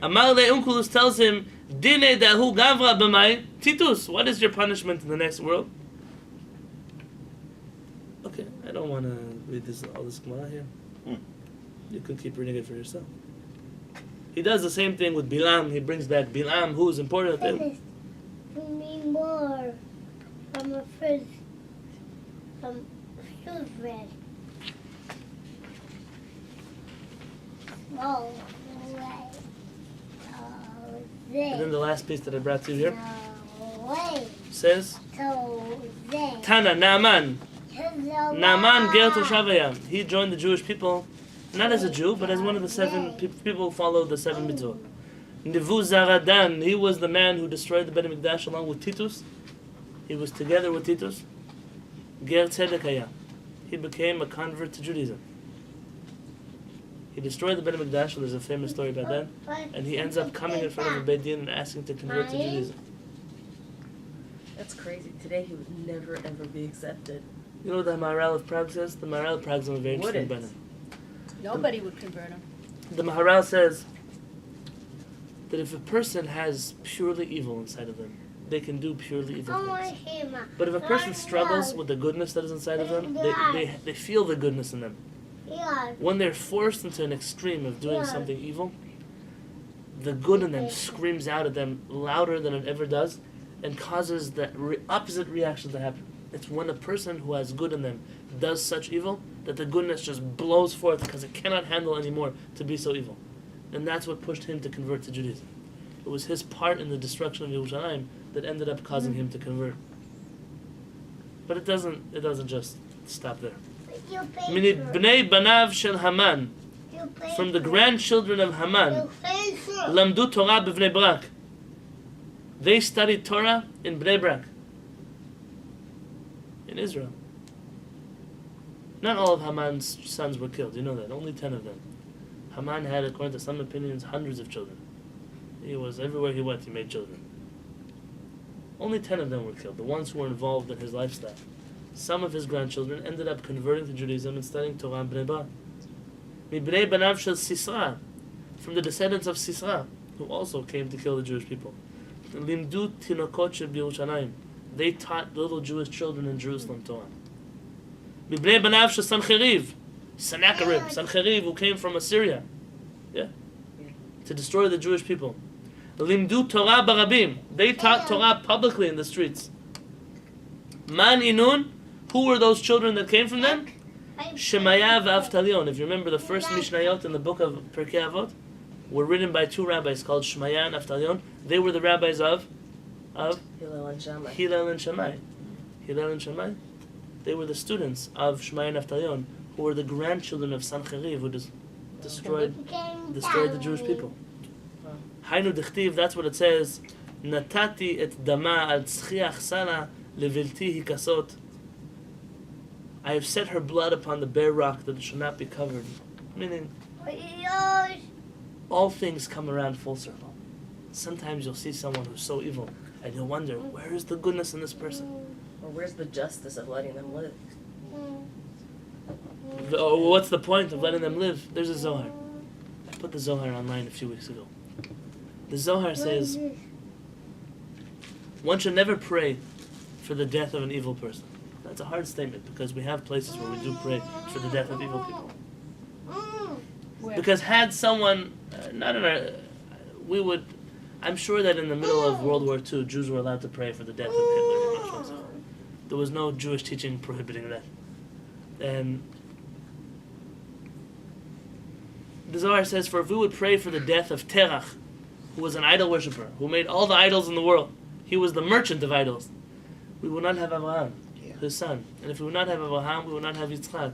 Amar Unculus tells him, Dine dahu gavra b'mai, Titus, what is your punishment in the next world? Okay, I don't want to read all this Gemara here. You can keep reading it for yourself. He does the same thing with Bilam. He brings back Bilam, who is important to him.
Give me more from a first, from bread. No way.
And then the last piece that I brought to you here
No way.
says,
So they.
Tana, Naaman. Naaman ger
Naaman.
Toshavayam. He joined the Jewish people, not as a Jew, but as one of the seven people who followed the seven mitzvot. Nivu Zaradan, he was the man who destroyed the Beit HaMikdash along with Titus. He was together with Titus. Ger Tzedekaya. He became a convert to Judaism. He destroyed the Beit HaMikdash, so there's a famous story about that. And he ends up coming in front of a Beit Din and asking to convert to Judaism.
That's crazy. Today he would never ever be accepted.
You know what the Maharal of Prague says? The Maharal of Prague is very interesting about
Wouldn't.
him.
Nobody would convert him.
The Maharal says that if a person has purely evil inside of them, they can do purely evil things. But if a person struggles with the goodness that is inside of them, they feel the goodness in them. When they're forced into an extreme of doing something evil, the good in them screams out at them louder than it ever does and causes the opposite reaction to happen. It's when a person who has good in them does such evil that the goodness just blows forth because it cannot handle anymore to be so evil. And that's what pushed him to convert to Judaism. It was his part in the destruction of HaShamayim that ended up causing him to convert. But it doesn't just stop there. Mini bnei banav shel Haman, from the grandchildren of Haman, lamdu Torah b'Bnei Brak. They studied Torah in Bnei Brak, in Israel. Not all of Haman's sons were killed, you know that, only 10 of them. Haman had, according to some opinions, hundreds of children. He was, everywhere he went, he made children. Only 10 of them were killed, the ones who were involved in his lifestyle. Some of his grandchildren ended up converting to Judaism and studying Torah in Bnei Brak. Mibnei banav shel Sisra, from the descendants of Sisra, who also came to kill the Jewish people. Limdu tinokot shel Yerushalayim, they taught little Jewish children in Jerusalem Torah. Mibnei banav shel Sancheriv, Sancheriv, who came from Assyria, to destroy the Jewish people. Limdu Torah barabim, they taught Torah publicly in the streets. Man inun, who were those children that came from them? Shemaya v'Avtalion. If you remember, the first Mishnayot in the book of Pirkei Avot were written by two rabbis called Shemaya and Avtalion. They were the rabbis of
Hillel and Shammai.
Hillel and Shammai. Hillel and Shammai. They were the students of Shemaya and Avtalion, who were the grandchildren of Sancheriv, who destroyed the Jewish people. Hainu dichtiv, that's what it says. Natati et dama al tzchiach sana levilti hikasot. I have set her blood upon the bare rock that it shall not be covered. Meaning, all things come around full circle. Sometimes you'll see someone who's so evil, and you'll wonder, where is the goodness in this person?
Or where's the justice of letting them live?
What's the point of letting them live? There's a Zohar. I put the Zohar online a few weeks ago. The Zohar says, one should never pray for the death of an evil person. That's a hard statement because we have places where we do pray for the death of evil people. Because had someone, I'm sure that in the middle of World War II, Jews were allowed to pray for the death of Hitler. There was no Jewish teaching prohibiting that. And the Zohar says, for if we would pray for the death of Terach, who was an idol worshipper, who made all the idols in the world, he was the merchant of idols, we would not have Abraham, his son. And if we would not have Abraham, we would not have Yitzchak.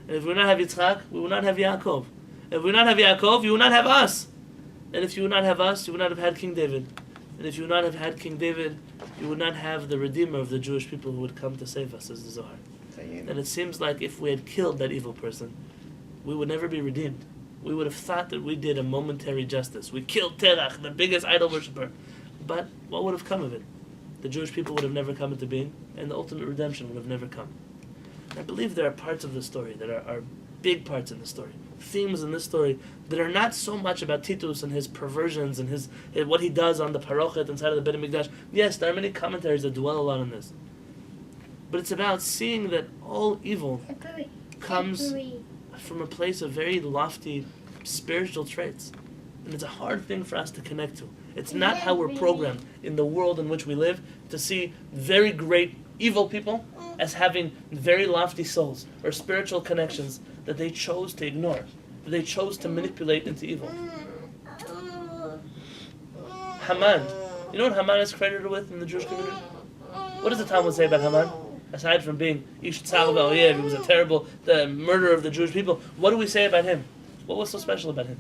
And if we would not have Yitzchak, we would not have Yaakov. If we would not have Yaakov, you would not have us. And if you would not have us, you would not have had King David. And if you would not have had King David, you would not have the Redeemer of the Jewish people who would come to save us, as the Zohar. And it seems like if we had killed that evil person, we would never be redeemed. We would have thought that we did a momentary justice. We killed Terach, the biggest idol worshipper. But what would have come of it? The Jewish people would have never come into being, and the ultimate redemption would have never come. I believe there are parts of the story that are big parts in the story, themes in this story that are not so much about Titus and his perversions and his what he does on the parochet inside of the Beit HaMikdash. Yes, there are many commentaries that dwell a lot on this. But it's about seeing that all evil comes from a place of very lofty spiritual traits. And it's a hard thing for us to connect to. It's not how we're programmed in the world in which we live to see very great evil people as having very lofty souls or spiritual connections that they chose to ignore, that they chose to manipulate into evil. Haman. You know what Haman is credited with in the Jewish community? What does the Talmud say about Haman? Aside from being Ish Tzar V'Oyev, he was a terrible murderer of the Jewish people, what do we say about him? What was so special about him?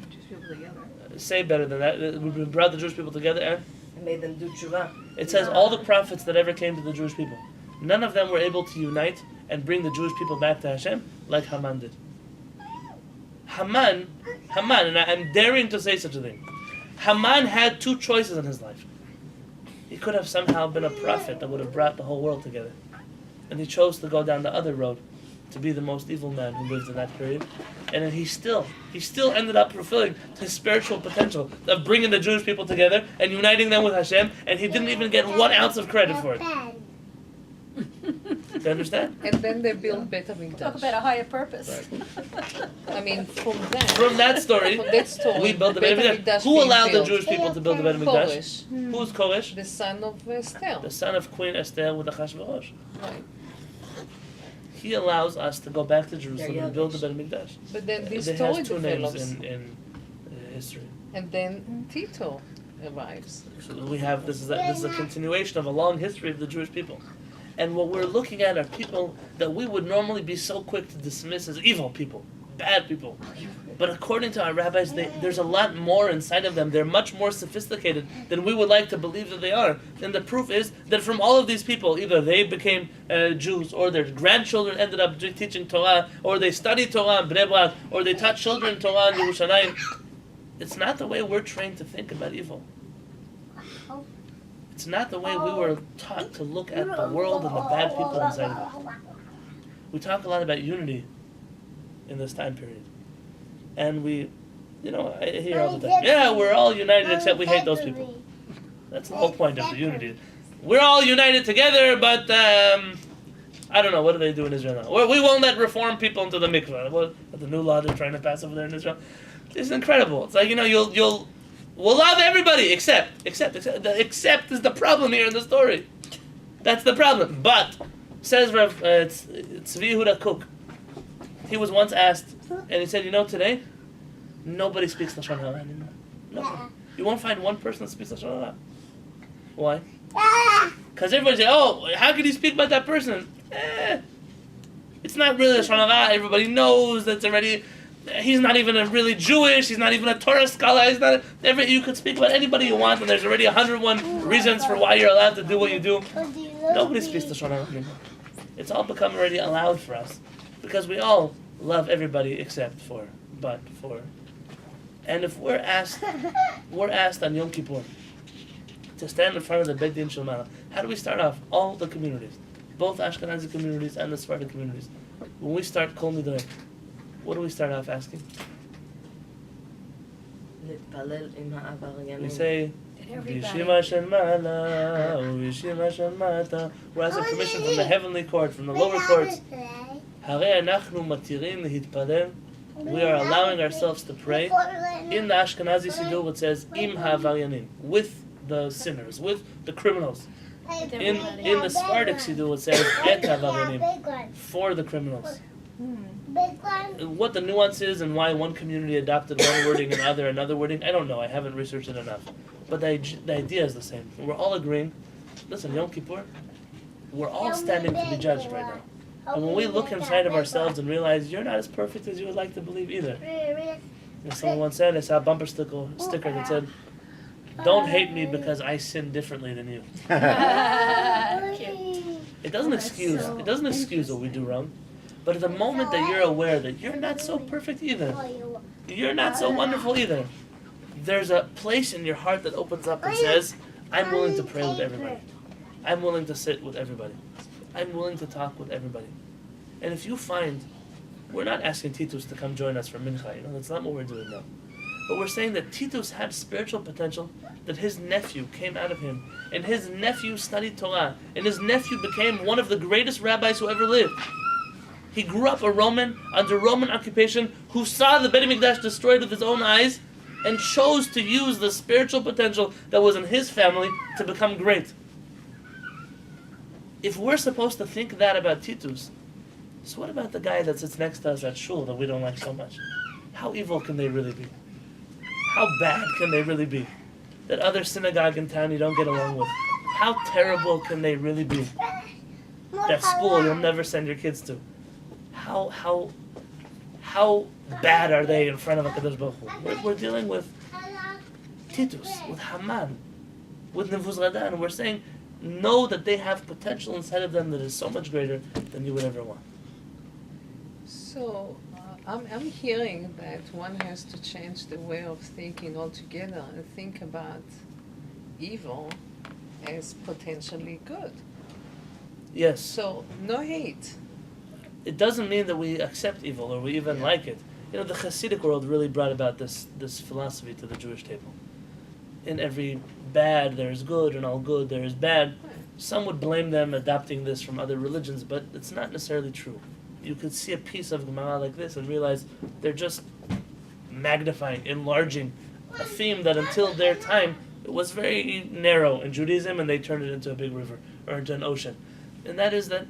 Just people together.
Say better than that. We brought the Jewish people together and
made them do tshuva.
it says all the prophets that ever came to the Jewish people, none of them were able to unite and bring the Jewish people back to Hashem like Haman did. Haman, and I'm daring to say such a thing. Haman had two choices in his life. He could have somehow been a prophet that would have brought the whole world together. And he chose to go down the other road, to be the most evil man who lived in that period. And then he still ended up fulfilling his spiritual potential of bringing the Jewish people together and uniting them with Hashem, and he didn't even get 1 ounce of credit for it. Do you understand?
And then they built Beit
Talk
HaMikdash.
about a higher purpose.
I mean, from
From that story, we built the Beit HaMikdash. Who allowed the Jewish people to build the Beit HaMikdash?
Koresh,
Who's Koresh?
the son of Esther.
The son of Queen Esther with Achashverosh.
Right.
He allows us to go back to Jerusalem and build the Beit HaMikdash.
But then this
It
story
has two names
develops,
in history.
and then Tito arrives.
So we have this is a continuation of a long history of the Jewish people, and what we're looking at are people that we would normally be so quick to dismiss as evil people, bad people. But according to our rabbis, there's a lot more inside of them. They're much more sophisticated than we would like to believe that they are. And the proof is that from all of these people, either they became Jews, or their grandchildren ended up teaching Torah, or they studied Torah in Bnei Brak, or they taught children Torah in Yerushalayim. It's not the way we're trained to think about evil. It's not the way we were taught to look at the world and the bad people inside of it. We talk a lot about unity in this time period. And we, I hear all the time, yeah, we're all united except we hate those people. That's the whole point of the unity. We're all united together, but I don't know, what do they do in Israel now? We won't let reform people into the mikveh. What the new law they're trying to pass over there in Israel? It's incredible. It's like, we'll love everybody except is the problem here in the story. That's the problem. But, says Rav Tzvi Yehuda Kook, he was once asked, and he said, today, nobody speaks Lashon Hara anymore. Nobody. You won't find one person that speaks Lashon Hara. Why? Because everybody say, how can you speak about that person? It's not really Lashon Hara. Everybody knows that's already, he's not even really Jewish, he's not even a Torah scholar, you could speak about anybody you want, and there's already 101 reasons for why you're allowed to do what you do. Nobody speaks Lashon Hara anymore. It's all become already allowed for us. Because we all love everybody except for. And if we're asked on Yom Kippur to stand in front of the Beit Din Shel Ma'ala, how do we start off? All the communities, both Ashkenazi communities and the Sephardic communities. When we start Kol Nidrei, what do we start off asking? We say, V'yishima Shel Ma'ala, V'yishima Shel Mata. We're asking permission from the heavenly court, from the lower courts. We are allowing ourselves to pray. In the Ashkenazi Siddur it says Im ha'avaryanim, with the sinners, with the criminals. In the Sephardic Siddur it says Et ha'avaryanim, for the criminals. What the nuance is and why one community adopted one wording and another wording, I don't know. I haven't researched it enough. But the idea is the same. We're all agreeing. Listen, Yom Kippur, we're all standing to be judged right now. And when we look inside of ourselves and realize you're not as perfect as you would like to believe either. Someone once said, I saw a bumper sticker that said, don't hate me because I sin differently than you. It doesn't excuse what we do wrong. But at the moment that you're aware that you're not so perfect either, you're not so wonderful either, there's a place in your heart that opens up and says, I'm willing to pray with everybody. I'm willing to sit with everybody. I'm willing to talk with everybody. And if you find, we're not asking Titus to come join us for Mincha, that's not what we're doing now. But we're saying that Titus had spiritual potential, that his nephew came out of him, and his nephew studied Torah, and his nephew became one of the greatest rabbis who ever lived. He grew up a Roman, under Roman occupation, who saw the Beit HaMikdash destroyed with his own eyes, and chose to use the spiritual potential that was in his family to become great. If we're supposed to think that about Titus, so what about the guy that sits next to us at shul that we don't like so much? How evil can they really be? How bad can they really be? That other synagogue in town you don't get along with. How terrible can they really be? That school you'll never send your kids to. How bad are they in front of HaKadosh Baruch Hu? We're dealing with Titus, with Haman, with Nebuzaradan, and we're saying, know that they have potential inside of them that is so much greater than you would ever want.
So, I'm hearing that one has to change the way of thinking altogether and think about evil as potentially good.
Yes.
So, no hate.
It doesn't mean that we accept evil or we even like it. The Hasidic world really brought about this philosophy to the Jewish table. In every bad there is good, and all good there is bad. Some would blame them adopting this from other religions, but it's not necessarily true. You could see a piece of Gemara like this and realize they're just magnifying, enlarging a theme that until their time it was very narrow in Judaism, and they turned it into a big river or into an ocean. And that is that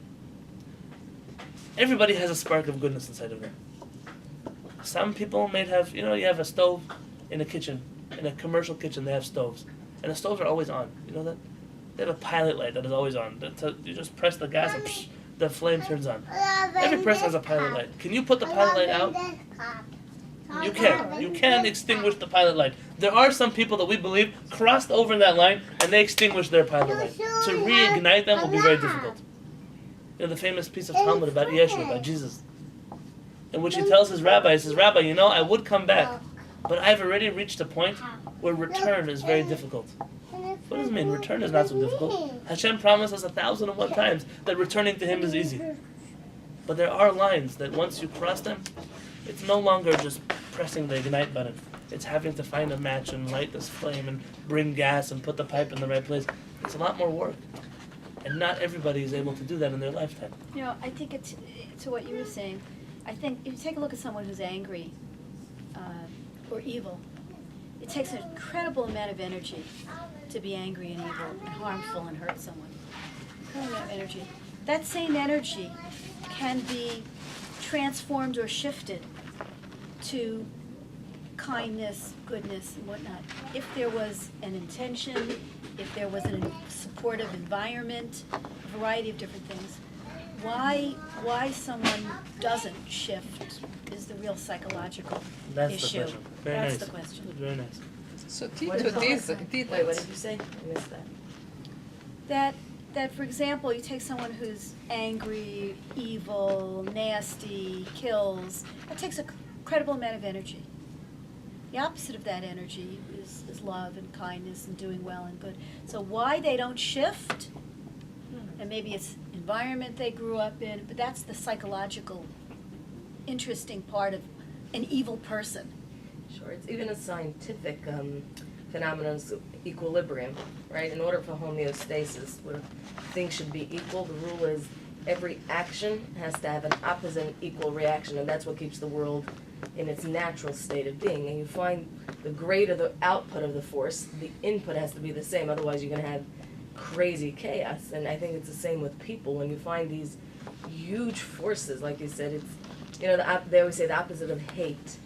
everybody has a spark of goodness inside of them. Some people may have, you have a stove in a kitchen, in a commercial kitchen they have stoves. And the stoves are always on, you know that? They have a pilot light that is always on. You just press the gas and psh, the flame turns on. Every person has a pilot light. Can you put the pilot light out? You can. You can extinguish the pilot light. There are some people that we believe crossed over that line and they extinguished their pilot light. To reignite them will be very difficult. The famous piece of Talmud about Yeshua, about Jesus, in which he tells his rabbi, Rabbi, I would come back, but I've already reached a point where return is very difficult. What does it mean? Return is not so difficult. Hashem promised us 1,001 times that returning to Him is easy. But there are lines that once you cross them, it's no longer just pressing the ignite button. It's having to find a match and light this flame and bring gas and put the pipe in the right place. It's a lot more work. And not everybody is able to do that in their lifetime.
I think it's to what you were saying. I think if you take a look at someone who's angry or evil, it takes an incredible amount of energy to be angry and evil and harmful and hurt someone. Incredible amount of energy. That same energy can be transformed or shifted to kindness, goodness, and whatnot. If there was an intention, if there was a supportive environment, a variety of different things. Why someone doesn't shift is the real psychological
That's
issue.
the question. Very
That's
nice.
the question.
Very nice.
So
What
Tito
is all
did
that?
did
Wait, what
that.
did you say? I missed that.
That for example, you take someone who's angry, evil, nasty, kills, that takes an incredible amount of energy. The opposite of that energy is love and kindness and doing well and good. So why they don't shift, and maybe it's environment they grew up in, but that's the psychological interesting part of an evil person.
Sure, it's even a scientific phenomenon, equilibrium, right? In order for homeostasis, where things should be equal, the rule is every action has to have an opposite and equal reaction, and that's what keeps the world in its natural state of being. And you find the greater the output of the force, the input has to be the same, otherwise you're going to have crazy chaos. And I think it's the same with people. When you find these huge forces, like you said, it's, they always say the opposite of hate.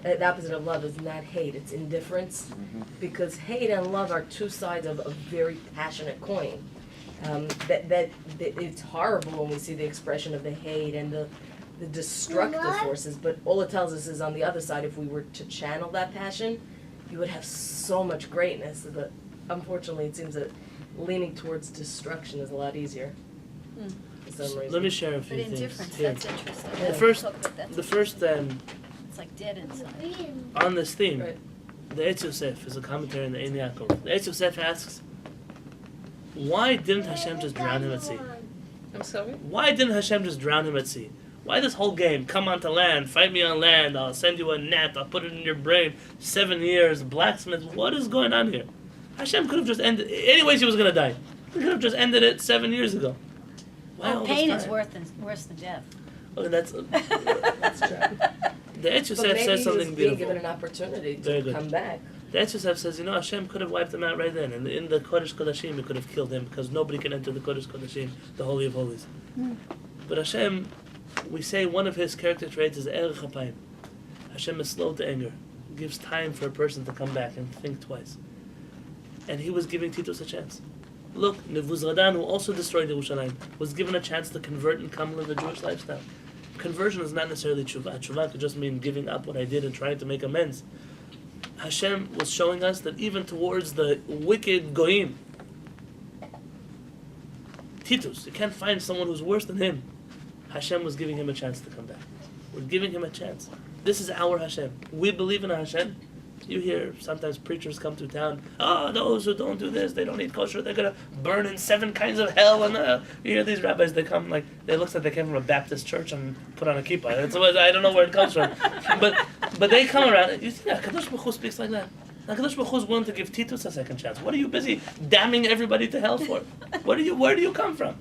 The opposite of love is not hate, it's indifference. Because hate and love are two sides of a very passionate coin. That it's horrible when we see the expression of the hate and the destructive forces, but all it tells us is on the other side, if we were to channel that passion, you would have so much greatness. But unfortunately, it seems that leaning towards destruction is a lot easier. For some reason.
Let me share a few
But
things
indifference,
here.
that's interesting.
The
We'll
first,
talk about that.
the first
It's like dead inside.
on this theme,
Right.
the Eitz Yosef is a commentary on the Ein Yaakov. The Eitz Yosef asks, why didn't Hashem just drown him at sea?
I'm sorry?
Why didn't Hashem just drown him at sea? Why this whole game? Come onto land, fight me on land, I'll send you a net, I'll put it in your brain, 7 years, blacksmith, what is going on here? Hashem could have just ended, anyways he was going to die. He could have just ended it 7 years ago. Why all
Well,
this
pain is
time?
worse than death.
Okay, that's true. The Etz
But
Yosef
maybe
says
he was
something
being
beautiful.
given an opportunity
Very
to
good.
come back.
The Etz Yosef says, Hashem could have wiped him out right then. And in the Kodesh Kodashim, he could have killed him because nobody can enter the Kodesh Kodashim, the Holy of Holies. But Hashem, we say one of his character traits is Erech HaPayim. Hashem is slow to anger. Gives time for a person to come back and think twice. And he was giving Titus a chance. Look, Nebuzaradan, who also destroyed Yerushalayim, was given a chance to convert and come live a Jewish lifestyle. Conversion is not necessarily tshuva. Tshuva could just mean giving up what I did and trying to make amends. Hashem was showing us that even towards the wicked goyim, Titus, you can't find someone who's worse than him. Hashem was giving him a chance to come back. We're giving him a chance. This is our Hashem. We believe in a Hashem. You hear sometimes preachers come to town, those who don't do this, they don't eat kosher, they're going to burn in 7 kinds of hell. And you hear these rabbis, they come like, they look like they came from a Baptist church and put on a kippah. I don't know where it comes from. But they come around, you think HaKadosh Baruch Hu speaks like that. HaKadosh Baruch Hu is willing to give Titus a second chance. What are you busy damning everybody to hell for? Where do you come from?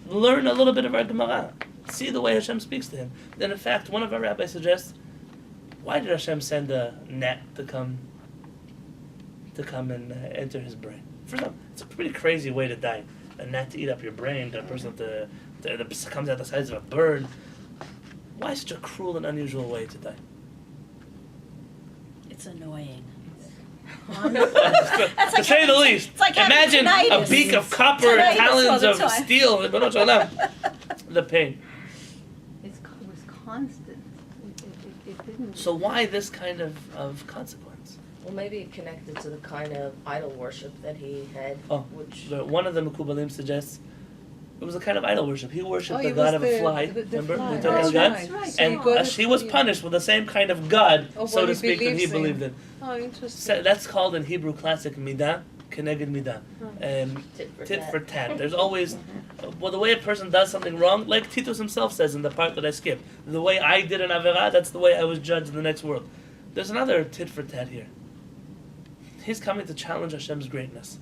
Learn a little bit of our Gemara. See the way Hashem speaks to him. Then in fact, one of our rabbis suggests, why did Hashem send a gnat to come and enter his brain? First of all, it's a pretty crazy way to die. A gnat to eat up your brain, a person that comes out the size of a bird. Why such a cruel and unusual way to die?
It's annoying.
To say the least.
It's like having
Imagine a
tinnitus.
beak of copper,
Tinnitus
talons
all the
of
time.
steel. The pain.
It was constant. It didn't.
So why this kind of consequence?
Well, maybe it connected to the kind of idol worship that he had, which...
One of the Mekubalim suggests it was a kind of idol worship. He worshipped the
it
god
was
of a fly.
the
Remember?
fly.
We talked about
That's
God?
right.
Right.
And
So
he was punished with the same kind of god,
Of
so
what
to
he
speak, that he
believes
believed in.
Oh, interesting.
So that's called in Hebrew classic midah, keneged midah. Tit for tat. There's always, the way a person does something wrong, like Titus himself says in the part that I skipped, the way I did an averah, that's the way I was judged in the next world. There's another tit for tat here. He's coming to challenge Hashem's greatness.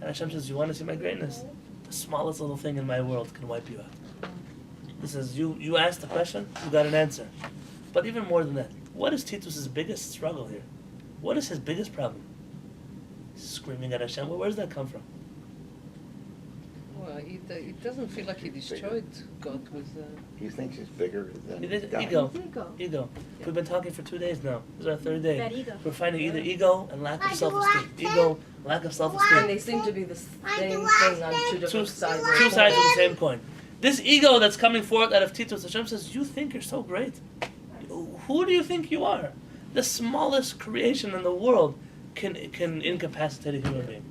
And Hashem says, you want to see my greatness? The smallest little thing in my world can wipe you out. He says, you asked the question, you got an answer. But even more than that, what is Titus's biggest struggle here? What is his biggest problem? He's screaming at Hashem. Where does that come from?
Well, it doesn't feel like he destroyed God with...
He thinks he's bigger than
It is
God.
ego.
Ego.
Ego. We've been talking for 2 days now. This is our 3rd day.
Bad ego.
We're finding either ego and lack of
I
self-esteem.
do like
Ego, lack of
And
self-esteem.
they seem to be the same
I do
thing on
like
two different
Two
sides of
two
the
sides of
coin.
the same coin. This ego that's coming forth out of Titus, Hashem says, you think you're so great. Who do you think you are? The smallest creation in the world can incapacitate a human being.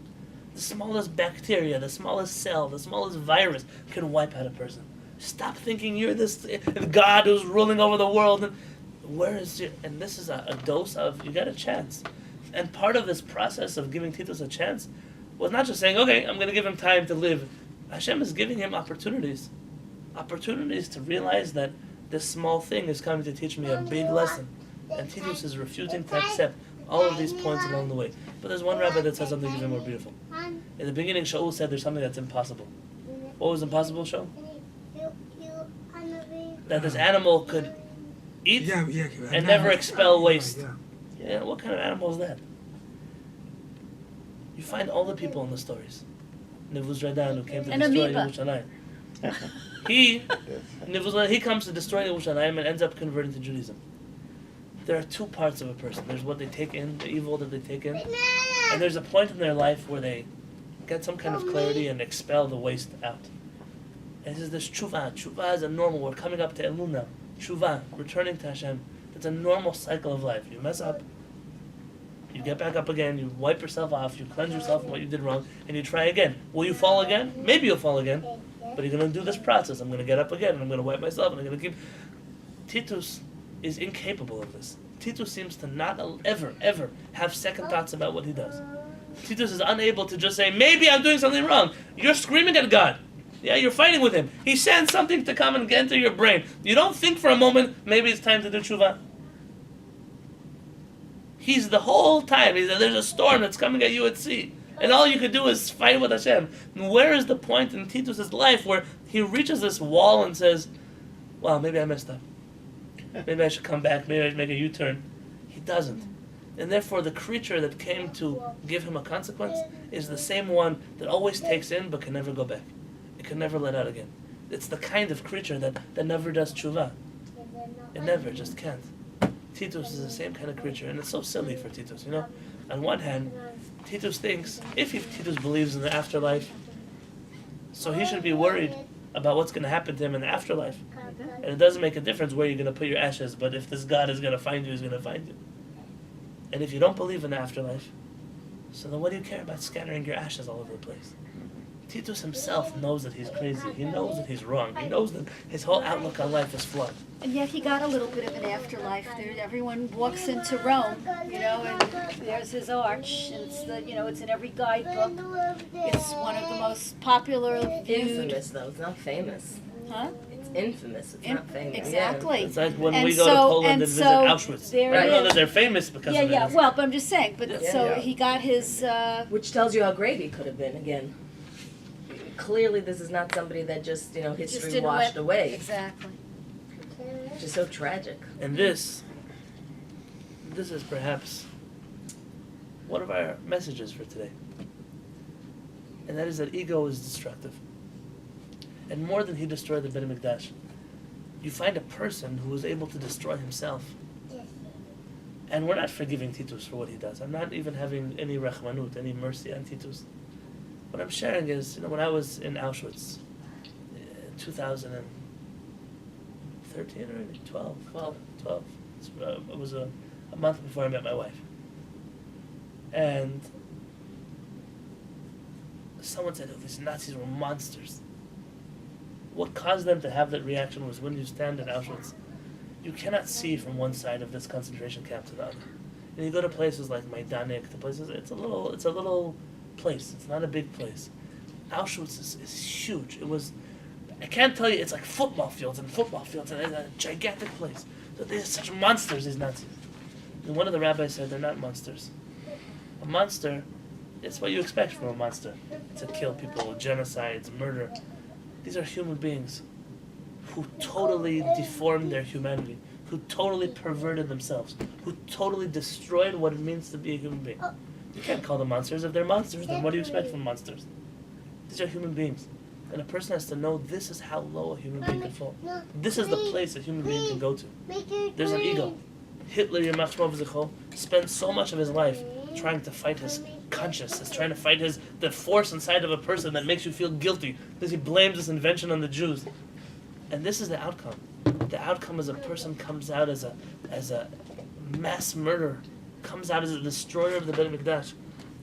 The smallest bacteria, the smallest cell, the smallest virus can wipe out a person. Stop thinking you're this God who's ruling over the world. And this is a dose of, you got a chance. And part of this process of giving Titus a chance was not just saying, okay, I'm going to give him time to live. Hashem is giving him opportunities. Opportunities to realize that this small thing is coming to teach me a big lesson. And Titus is refusing to accept all of these points along the way. But there's one rabbi that says something even more beautiful. In the beginning, Shaul said there's something that's impossible. What was impossible, Shaul? That this animal could eat and never expel waste. Yeah, what kind of animal is that? You find all the people in the stories. Nebuzaradan, who came to
An
destroy
amoeba.
Yerushalayim. He comes to destroy Yerushalayim and ends up converting to Judaism. There are 2 parts of a person. There's what they take in, the evil that they take in, and there's a point in their life where they get some kind of clarity and expel the waste out. And this is this tshuva. Tshuva is a normal. We're coming up to Eluna. Tshuva, returning to Hashem. It's a normal cycle of life. You mess up, you get back up again, you wipe yourself off, you cleanse yourself from what you did wrong, and you try again. Will you fall again? Maybe you'll fall again, but you're going to do this process. I'm going to get up again, and I'm going to wipe myself, and I'm going to keep... Titus is incapable of this. Titus seems to not ever have second thoughts about what he does. Titus is unable to just say, maybe I'm doing something wrong. You're screaming at God. Yeah, you're fighting with him. He sends something to come and get into your brain. You don't think for a moment, maybe it's time to do tshuva. He's the whole time. There's a storm that's coming at you at sea. And all you could do is fight with Hashem. And where is the point in Titus's life where he reaches this wall and says, well, maybe I messed up. Maybe I should come back. Maybe I should make a U-turn. He doesn't. And therefore the creature that came to give him a consequence is the same one that always takes in but can never go back. It can never let out again. It's the kind of creature that never does tshuva. It never, just can't. Titus is the same kind of creature, and it's so silly for Titus, you know? On one hand, Titus thinks, if Titus believes in the afterlife, so he should be worried about what's going to happen to him in the afterlife. And it doesn't make a difference where you're going to put your ashes, but if this God is going to find you, he's going to find you. And if you don't believe in the afterlife, so then what do you care about scattering your ashes all over the place? Titus himself knows that he's crazy. He knows that he's wrong. He knows that his whole outlook on life is flawed.
And yet he got a little bit of an afterlife. There, everyone walks into Rome, you know, and there's his arch, and it's the, you know, it's in every guidebook. It's one of the most popular viewed.
Infamous though, it's not famous.
Huh?
It's infamous, it's not famous.
Exactly.
It's like when
And
we go to
so-
Poland and
and
visit
so
Auschwitz.
there
I
it
know
is.
that they're famous because
Yeah,
of
yeah.
it.
Well, but I'm just saying. But
Yeah.
so
Yeah.
he got his.
Which tells you how great he could have been again. Clearly this is not somebody that just, you know,
just
history
didn't
washed
went-
away.
Exactly.
Which is so tragic.
And this is perhaps one of our messages for today. And that is that ego is destructive. And more than he destroyed the Beit HaMikdash, you find a person who is able to destroy himself. And we're not forgiving Titus for what he does. I'm not even having any rachmanut, any mercy on Titus. What I'm sharing is, you know, when I was in Auschwitz, 2013 or 12. It was a month before I met my wife. And someone said, oh, these Nazis were monsters. What caused them to have that reaction was when you stand in Auschwitz, you cannot see from one side of this concentration camp to the other. And you go to places like Majdanek, the places, it's a little place. It's not a big place. Auschwitz is huge. It was, I can't tell you, it's like football fields and it's a gigantic place. So they're such monsters, these Nazis. And one of the rabbis said, they're not monsters. A monster, it's what you expect from a monster. To kill people, genocides, murder. These are human beings who totally deformed their humanity, who totally perverted themselves, who totally destroyed what it means to be a human being. You can't call them monsters. If they're monsters, then what do you expect from monsters? These are human beings. And a person has to know this is how low a human being can fall. This is the place a human being can go to. There's an ego. Hitler, Yamach Shmo V'Zichro, spent so much of his life trying to fight his conscience, trying to fight the force inside of a person that makes you feel guilty because he blames this invention on the Jews. And this is the outcome. The outcome is a person comes out as a mass murderer, comes out as a destroyer of the Beit HaMikdash.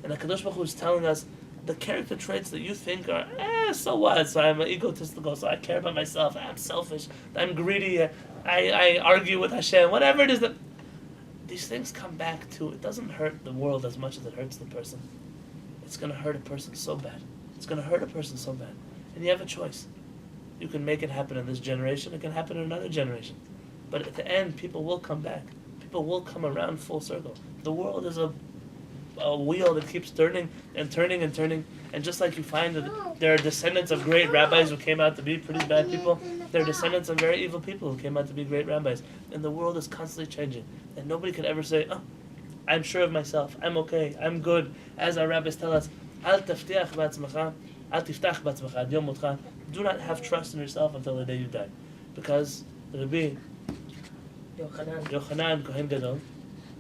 And HaKadosh Baruch Hu is telling us the character traits that you think are, so what? So I'm egotistical, so I care about myself, I'm selfish, I'm greedy, I argue with Hashem, whatever it is that... These things come back to, it doesn't hurt the world as much as it hurts the person. It's going to hurt a person so bad. It's going to hurt a person so bad. And you have a choice. You can make it happen in this generation, it can happen in another generation. But at the end, people will come back. People will come around full circle. The world is a wheel that keeps turning and turning and turning. And just like you find that there are descendants of great rabbis who came out to be pretty bad people, there are descendants of very evil people who came out to be great rabbis. And the world is constantly changing. And nobody can ever say, oh, I'm sure of myself, I'm okay, I'm good. As our rabbis tell us, Al taftiach b'atzmacha, al tiftach b'atzmacha, ad yom motcha. Do not have trust in yourself until the day you die. Because Rabbi Yochanan Kohen Gadol,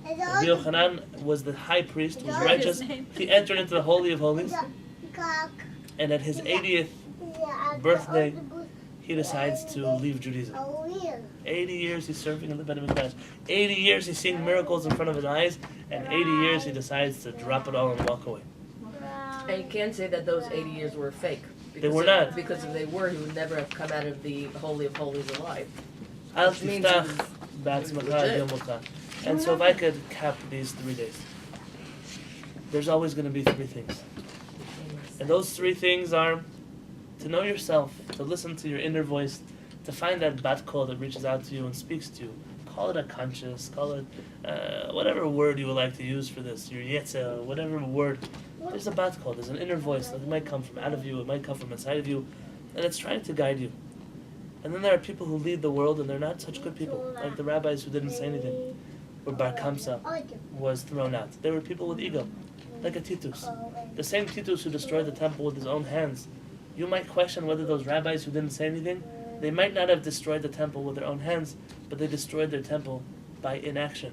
Rabbi Yochanan was the high priest, was righteous. He entered into the Holy of Holies. And at his 80th birthday, he decides to leave Judaism. 80 years he's serving in the Beit HaMikdash. 80 years he's seeing miracles in front of his eyes. And 80 years he decides to drop it all and walk away.
And you can't say that those 80 years were fake.
They were not.
Because if they were, he would never have come out of the Holy of Holies alive.
Al
Which means
tiftach
it was
b'atzmacha ad
legit.
yom motcha. And so if I could cap these 3 days, there's always going to be 3 things. And those 3 things are to know yourself, to listen to your inner voice, to find that bat call that reaches out to you and speaks to you. Call it a conscious, call it whatever word you would like to use for this, your yetzer, whatever word. There's a bat call, there's an inner voice that might come from out of you, it might come from inside of you, and it's trying to guide you. And then there are people who lead the world and they're not such good people, like the rabbis who didn't say anything, where Bar Kamsa was thrown out. They were people with ego, like a Titus. The same Titus who destroyed the temple with his own hands. You might question whether those rabbis who didn't say anything, they might not have destroyed the temple with their own hands, but they destroyed their temple by inaction.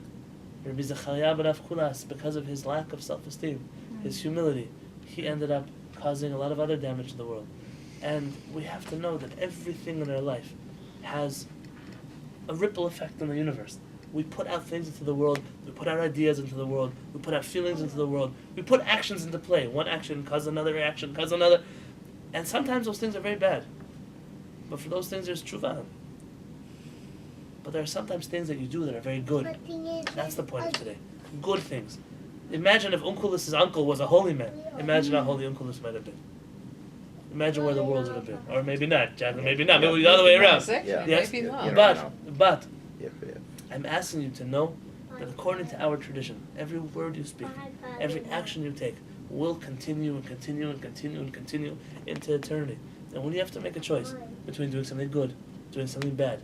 Rabbi Zechariah ben Avkulas, because of his lack of self-esteem, his humility, he ended up causing a lot of other damage to the world. And we have to know that everything in our life has a ripple effect on the universe. We put out things into the world, we put out ideas into the world, we put out feelings into the world, we put actions into play. One action causes another reaction, causes another. And sometimes those things are very bad. But for those things there's tshuva. But there are sometimes things that you do that are very good. That's the point of today. Good things. Imagine if Unkulus's uncle was a holy man. Imagine how holy Unkulus might have been. Imagine where the world would have been. Or maybe not, Jacqueline, maybe not. Maybe the other way around.
Yeah.
Yes?
Maybe not.
You don't know.
But
If.
I'm asking you to know that according to our tradition, every word you speak, every action you take will continue and continue and continue and continue into eternity. And when you have to make a choice between doing something good, doing something bad,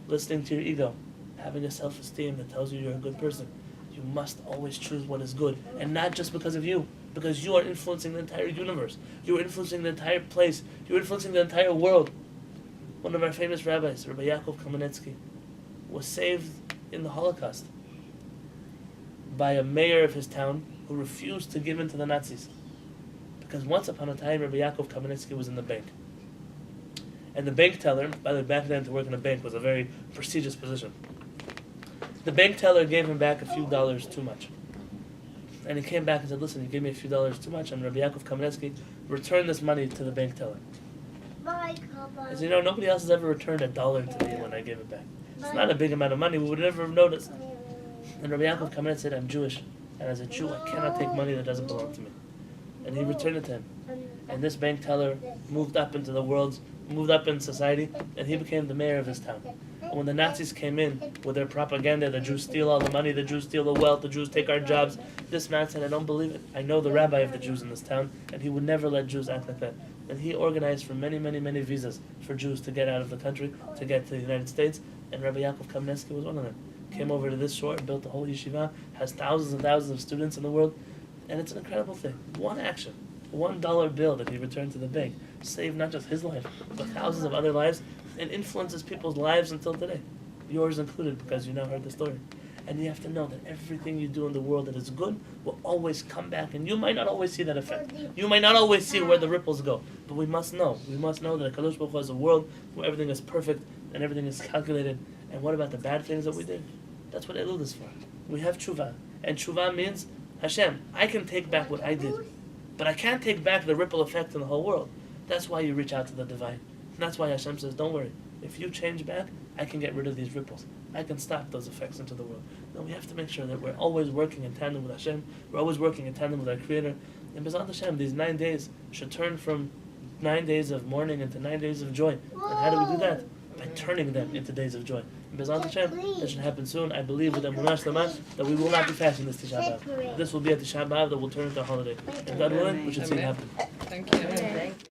listening to your ego, having a self-esteem that tells you you're a good person, you must always choose what is good. And not just because of you, because you are influencing the entire universe. You are influencing the entire place. You are influencing the entire world. One of our famous rabbis, Rabbi Yaakov Kamenetsky, was saved in the Holocaust by a mayor of his town who refused to give in to the Nazis. Because once upon a time, Rabbi Yaakov Kamenetsky was in the bank. And the bank teller, by the way, back then to work in a bank was a very prestigious position. The bank teller gave him back a few dollars too much. And he came back and said, listen, you gave me a few dollars too much, and Rabbi Yaakov Kamenetsky returned this money to the bank teller. I said, nobody else has ever returned $1 to me when I gave it back. It's not a big amount of money, we would never have noticed. And Rabbi Yaakov Kamenetsky said, I'm Jewish, and as a Jew, I cannot take money that doesn't belong to me. And he returned it to him. And this bank teller moved up into the world, moved up in society, and he became the mayor of his town. And when the Nazis came in with their propaganda, the Jews steal all the money, the Jews steal the wealth, the Jews take our jobs, this man said, I don't believe it. I know the rabbi of the Jews in this town, and he would never let Jews act like that. And he organized for many, many, many visas for Jews to get out of the country, to get to the United States, and Rabbi Yaakov Kamenetsky was one of them. Came over to this shore, built a whole yeshiva, has thousands and thousands of students in the world, and it's an incredible thing. One action, $1 bill that he returned to the bank, saved not just his life, but thousands of other lives, and influences people's lives until today. Yours included, because you now heard the story. And you have to know that everything you do in the world that is good will always come back, and you might not always see that effect. You might not always see where the ripples go, but we must know. We must know that HaKadosh Baruch Hu has a world where everything is perfect and everything is calculated. And what about the bad things that we did? That's what Elul is for. We have tshuva, and tshuva means, Hashem, I can take back what I did, but I can't take back the ripple effect in the whole world. That's why you reach out to the divine. And that's why Hashem says, don't worry. If you change back, I can get rid of these ripples. I can stop those effects into the world. Now we have to make sure that we're always working in tandem with Hashem. We're always working in tandem with our Creator. And B'ezrat Hashem, these 9 days should turn from 9 days of mourning into 9 days of joy. And how do we do that? By turning them into days of joy. And B'ezrat Hashem, that should happen soon. I believe with Emunah Shlema that we will not be fasting this Tisha B'Av. This will be a Tisha B'Av that will turn into a holiday. And God willing, we should see it happen.
Thank you.
Thank you.